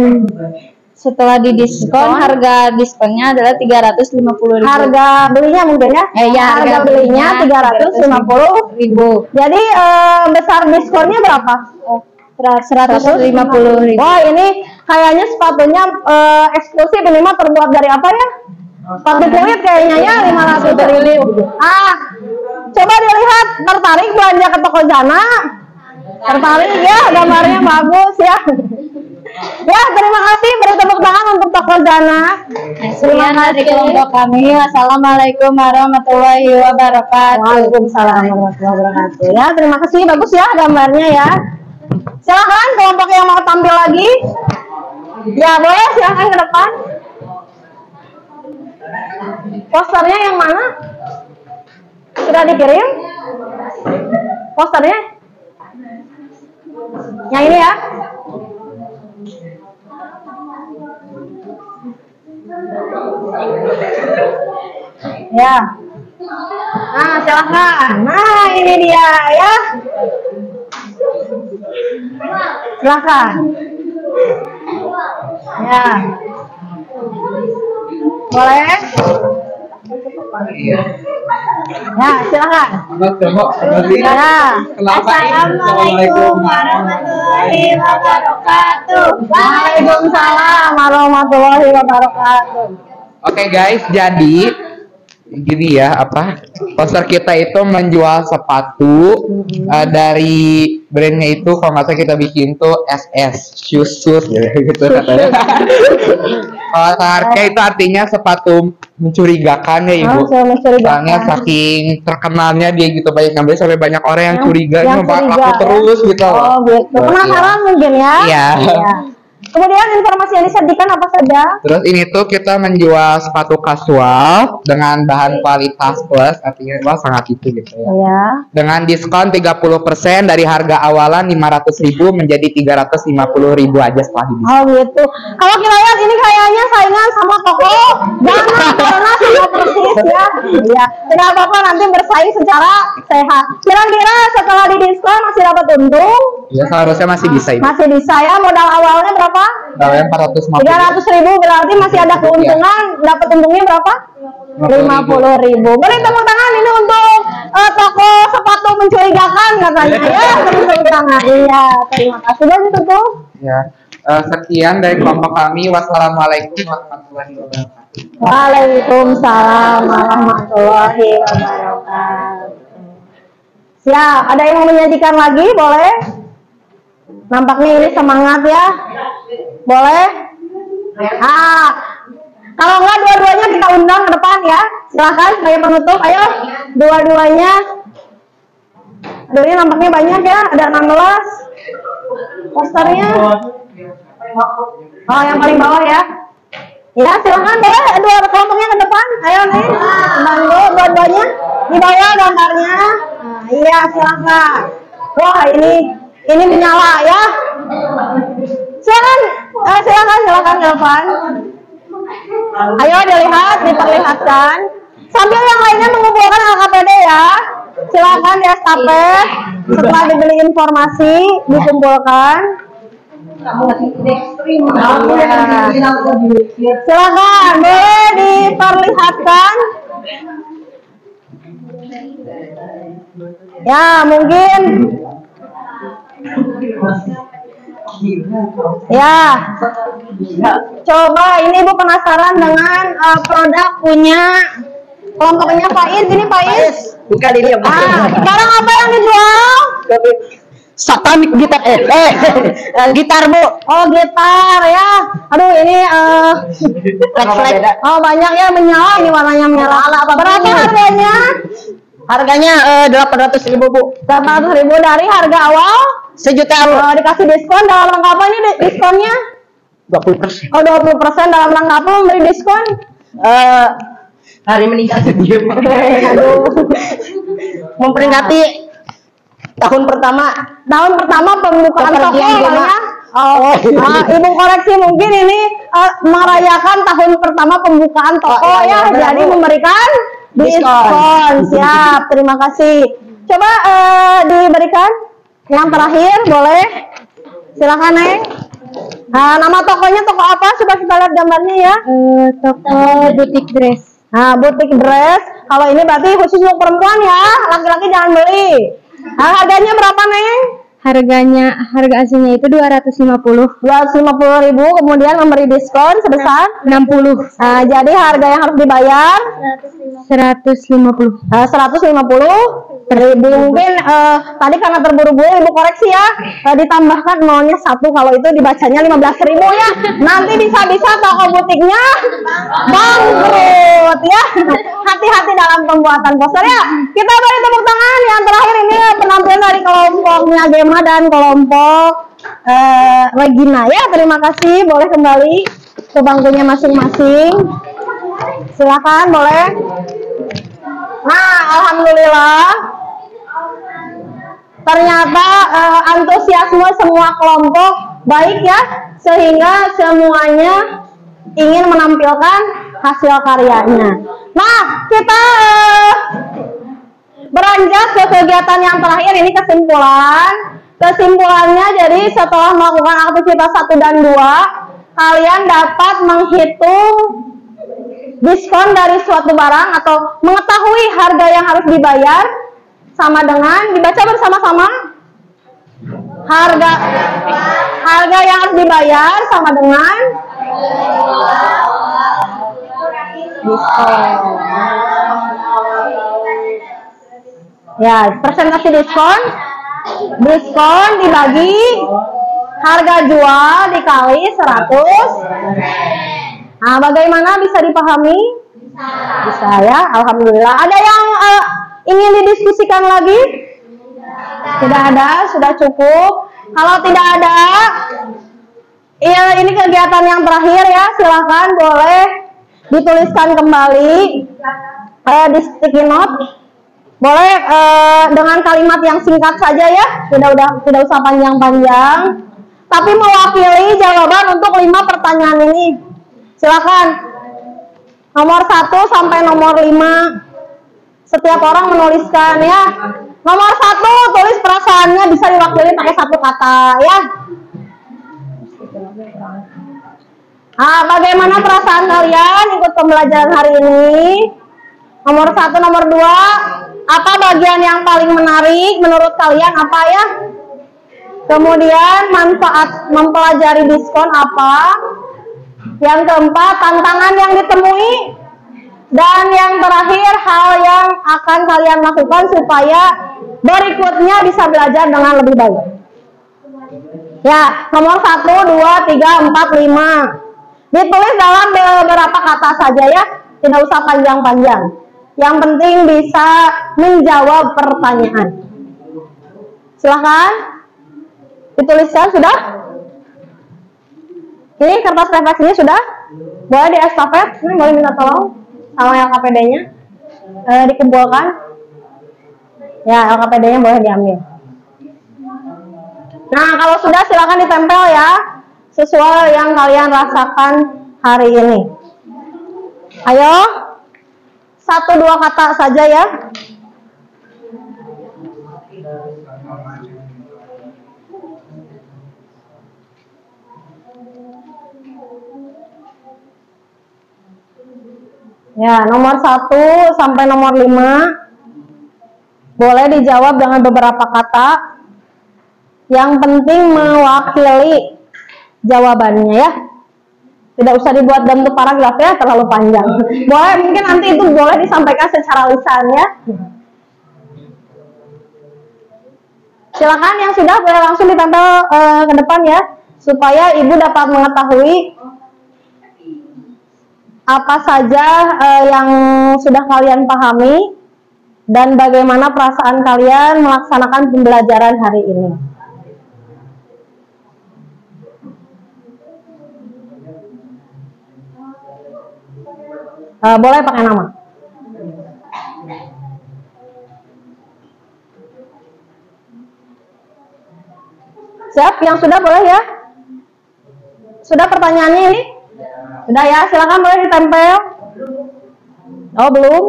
S4: setelah didiskon harga diskonnya adalah 350.000.
S1: Harga belinya mungkin ya? Harga belinya 350.000. Jadi besar diskonnya berapa?
S4: 150.000.
S1: Wah, ini kayaknya sepatunya eksklusif. Ini mah terbuat dari apa ya? Sepatu kulit kayaknya ya, 500.000. Coba dilihat, tertarik belanja ke toko Zana? Tertarik ya, gambarnya bagus ya. Ya, terima kasih. Beri tepuk tangan untuk toko Zana.
S4: Sekian dari kelompok kami. Wassalamualaikum warahmatullahi wabarakatuh.
S1: Waalaikumsalam warahmatullahi wabarakatuh. Ya, terima kasih. Bagus ya gambarnya ya. Silahkan kelompok yang mau tampil lagi. Ya, boleh, silahkan ke depan. Posternya yang mana? Sudah dikirim? Posternya? Yang ini ya? Ya. Nah, silahkan. Nah, ini dia ya. Silahkan. Ya. Boleh?
S3: Iya.
S1: Ya, silakan. Ya.
S3: Assalamualaikum
S1: warahmatullahi wabarakatuh. Waalaikumsalam warahmatullahi wabarakatuh.
S3: Oke guys, jadi gini ya, poster kita itu menjual sepatu dari brandnya itu, kalau nggak salah kita bikin tuh SS shoes gitu katanya. Kalau seharga itu artinya sepatu mencurigakan ya ibu. Soalnya saking terkenalnya dia gitu, banyak ngambil sampai banyak orang yang curiga, ini laku terus gitu.
S1: Oh gitu. Penasaran mungkin ya?
S3: Iya.
S1: Kemudian informasi yang disajikan apa saja?
S3: Terus ini tuh kita menjual sepatu kasual dengan bahan kualitas plus, artinya wah sangat itu gitu ya.
S1: Iya.
S3: Dengan diskon 30% dari harga awalan 500.000 menjadi 350.000 aja setelah didiskon.
S1: Oh gitu. Kalau kita lihat ini kayaknya saingan sama toko. Jangan karena sama persis ya. Iya. Tidak apa-apa, nanti bersaing secara sehat. Kira-kira setelah didiskon masih dapat untung?
S3: Ya seharusnya masih bisa ini.
S1: Masih bisa ya. Modal awalnya berapa?
S3: Awalnya 450.
S1: 300.000, berarti masih ada keuntungan. Dapat untungnya berapa? 50.000. Beri tepuk tangan ini untuk toko sepatu mencurigakan katanya ya. Tepuk tangan. Iya, terima kasih. Dan itu tuh.
S3: Ya. Sekian dari kelompok kami. Wassalamualaikum warahmatullahi wabarakatuh.
S1: Waalaikumsalam warahmatullahi wabarakatuh. Siap. Ada yang mau menyajikan lagi? Boleh? Nampaknya ini semangat ya. Boleh? Kalau enggak dua-duanya kita undang ke depan ya. Silahkan sebagai penutup. Ayo, dua-duanya. Aduh, ini nampaknya banyak ya. Ada 16 posternya. Oh, yang paling bawah ya. Ya, silahkan boleh. Dua kelompoknya ke depan. Ayo nih, bantu dua-duanya. Di bawah gambarnya. Nah, iya, silahkan. Wah, ini menyala ya. Silakan ke depan. Ayo dilihat, diperlihatkan. Sambil yang lainnya mengumpulkan LKPD ya. Silakan ya estafet. Setelah dibeli informasi, dikumpulkan. Silakan, boleh diperlihatkan. Ya, mungkin. Ya, coba ini Bu penasaran dengan produk punya kelompoknya Faiz. Ini Faiz.
S5: Bukan ini yang
S1: sekarang apa yang dijual?
S5: Satanik gitar gitar Bu.
S1: Oh, gitar ya. Aduh, ini oh banyak ya, menyala. Gimana yang menyala? Berapa harganya?
S5: Harganya 800.000 Bu.
S1: 800.000 dari harga awal
S5: 1 juta Bu.
S1: Dikasih diskon dalam rangka apa ini diskonnya?
S5: 20%.
S1: Oh, 20% dalam rangka apa memberi diskon?
S5: Hari meninggal dia Bu.
S1: Aduh.
S5: Memperingati tahun pertama
S1: pembukaan toko ya. Ibu koreksi, mungkin ini merayakan tahun pertama pembukaan toko ya, jadi memberikan diskon. Siap, terima kasih. Coba diberikan yang terakhir, boleh? Silakan Neng. Nama tokonya toko apa? Coba kita lihat gambarnya ya.
S4: Toko butik dress.
S1: Butik dress. Kalau ini berarti khusus untuk perempuan ya, laki-laki jangan beli. Harganya berapa Neng?
S4: Harga aslinya itu
S1: 250.000, kemudian memberi diskon sebesar
S4: 60.
S1: Jadi harga yang harus dibayar
S4: 150.
S1: 150.000. Mungkin tadi karena terburu-buru Ibu koreksi ya, ditambahkan nolnya 1, kalau itu dibacanya 15.000 ya. Nanti bisa-bisa toko butiknya bangkrut ya. Hati-hati dalam pembuatan poster ya. Kita beri tepuk tangan. Yang terakhir ini penampilan dari kelompoknya Gema dan kelompok Regina ya. Terima kasih. Boleh kembali ke bangkunya masing-masing. Silakan, boleh. Nah, alhamdulillah. Ternyata antusiasme semua kelompok baik ya, sehingga semuanya ingin menampilkan hasil karyanya. Nah, kita beranjak ke kegiatan yang terakhir, ini kesimpulannya. Jadi setelah melakukan aktivitas 1 dan 2, kalian dapat menghitung diskon dari suatu barang atau mengetahui harga yang harus dibayar sama dengan, dibaca bersama-sama, harga yang harus dibayar sama dengan diskon. Ya, persentase diskon dibagi harga jual dikali 100. Nah, bagaimana, bisa dipahami? Bisa ya, alhamdulillah. Ada yang ingin didiskusikan lagi? Tidak ada, sudah cukup. Kalau tidak ada, Iya, ini kegiatan yang terakhir ya. Silahkan boleh dituliskan kembali di sticky note. Boleh dengan kalimat yang singkat saja ya. Tidak usah panjang-panjang. Tapi mewakili jawaban untuk 5 pertanyaan ini. Silahkan. Nomor 1 sampai nomor 5. Setiap orang menuliskan ya. Nomor 1 tulis perasaannya, bisa diwakili pakai 1 kata ya. Nah, bagaimana perasaan kalian ikut pembelajaran hari ini? Nomor 1, nomor 2, apa bagian yang paling menarik menurut kalian, apa ya? Kemudian manfaat mempelajari diskon apa? Yang keempat, tantangan yang ditemui. Dan yang terakhir, hal yang akan kalian lakukan supaya berikutnya bisa belajar dengan lebih baik. Ya, nomor 1, 2, 3, 4, 5. Ditulis dalam beberapa kata saja ya, tidak usah panjang-panjang. Yang penting bisa menjawab pertanyaan. Silahkan dituliskan, sudah? Ini kertas refleksi ini sudah? Boleh di estafet, ini boleh minta tolong sama LKPD-nya dikumpulkan. Ya, LKPD-nya boleh diambil. Nah, kalau sudah silakan ditempel ya, sesuai yang kalian rasakan hari ini. Ayo, 1-2 kata saja ya. Ya, nomor 1 sampai nomor 5 boleh dijawab dengan beberapa kata. Yang penting mewakili jawabannya ya. Tidak usah dibuat bentuk paragraf ya, terlalu panjang. Boleh, mungkin nanti itu boleh disampaikan secara lisan ya. Silakan yang sudah boleh langsung ditempel ke depan ya, supaya ibu dapat mengetahui apa saja yang sudah kalian pahami dan bagaimana perasaan kalian melaksanakan pembelajaran hari ini. Boleh pakai nama. Siap? Yang sudah boleh ya? Sudah pertanyaannya ini? Sudah ya, silakan boleh ditempel. Oh, belum?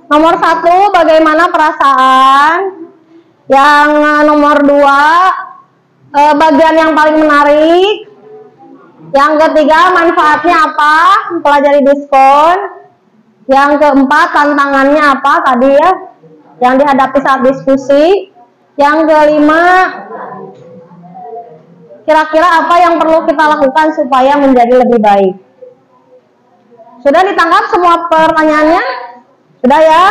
S1: Nomor 1, bagaimana perasaan? Yang nomor 2, bagian yang paling menarik. Yang ketiga, manfaatnya apa? Mempelajari diskon. Yang keempat, tantangannya apa tadi ya? Yang dihadapi saat diskusi. Yang kelima, kira-kira apa yang perlu kita lakukan supaya menjadi lebih baik? Sudah ditangkap semua pertanyaannya? Sudah ya?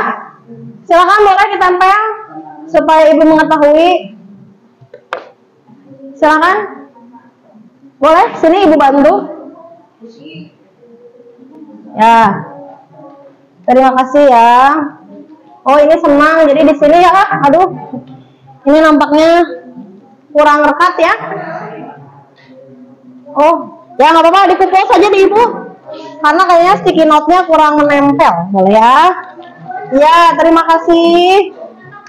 S1: Silakan boleh ditempel supaya ibu mengetahui. Silakan. Boleh, sini ibu bantu. Ya. Terima kasih ya. Oh, ini senang. Jadi di sini ya, Kak. Aduh. Ini nampaknya kurang rekat ya. Oh, ya nggak apa-apa, dikumpul saja di ibu. Karena kayaknya sticky note-nya kurang menempel. Boleh ya? Ya, terima kasih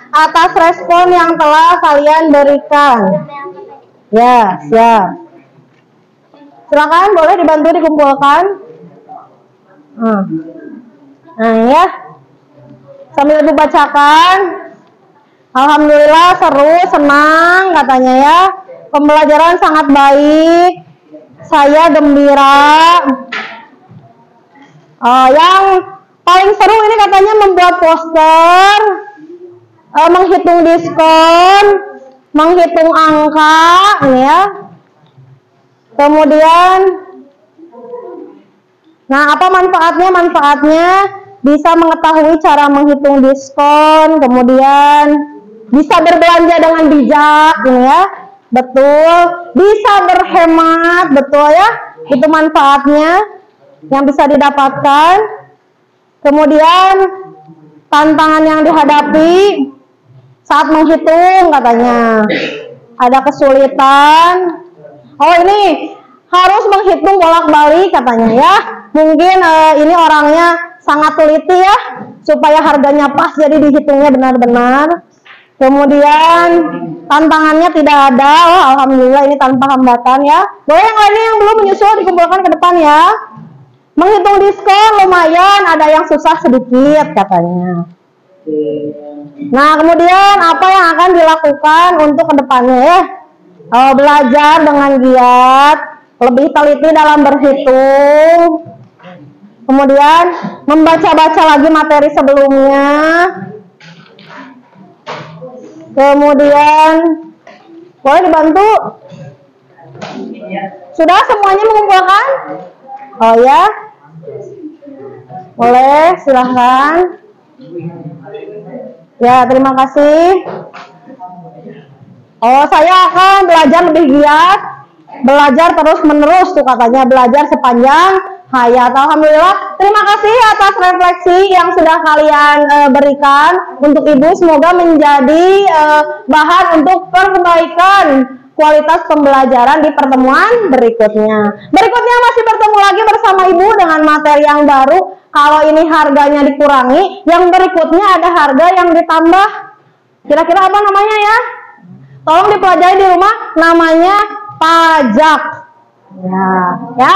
S1: atas respon yang telah kalian berikan. Ya, siap. Silakan boleh dibantu dikumpulkan. Nah ya, sambil ibu bacakan. Alhamdulillah seru, senang katanya ya. Pembelajaran sangat baik. Saya gembira. Yang paling seru ini katanya membuat poster, menghitung diskon, menghitung angka, ini ya. Kemudian, nah apa manfaatnya? Manfaatnya bisa mengetahui cara menghitung diskon, kemudian bisa berbelanja dengan bijak, ini ya, betul. Bisa berhemat, betul ya. Itu manfaatnya yang bisa didapatkan. Kemudian tantangan yang dihadapi saat menghitung katanya ada kesulitan. Oh ini harus menghitung bolak-balik katanya ya. Mungkin ini orangnya sangat teliti ya, supaya harganya pas jadi dihitungnya benar-benar. Kemudian tantangannya tidak ada. Oh, alhamdulillah ini tanpa hambatan ya. Boleh yang lainnya yang belum menyusul dikumpulkan ke depan ya. Menghitung diskon lumayan, ada yang susah sedikit katanya. Nah, kemudian apa yang akan dilakukan untuk kedepannya ya? Belajar dengan giat, lebih teliti dalam berhitung. Kemudian membaca-baca lagi materi sebelumnya. Kemudian boleh dibantu? Sudah semuanya mengumpulkan? Oh ya? Boleh, silahkan. Ya, terima kasih. Oh, saya akan belajar lebih giat, belajar terus menerus tuh katanya, belajar sepanjang hayat. Alhamdulillah, terima kasih atas refleksi yang sudah kalian berikan untuk Ibu. Semoga menjadi bahan untuk perbaikan kualitas pembelajaran di pertemuan berikutnya. Berikutnya masih bertemu lagi bersama Ibu dengan materi yang baru. Kalau ini harganya dikurangi, yang berikutnya ada harga yang ditambah. Kira-kira apa namanya ya? Tolong dipelajari di rumah, namanya pajak. Ya.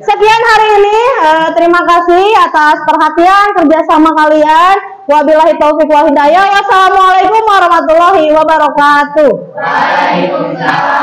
S1: Sekian hari ini, terima kasih atas perhatian kerjasama kalian. Wabillahi taufiq wal hidayah. Wassalamualaikum warahmatullahi wabarakatuh.
S2: Waalaikumsalam.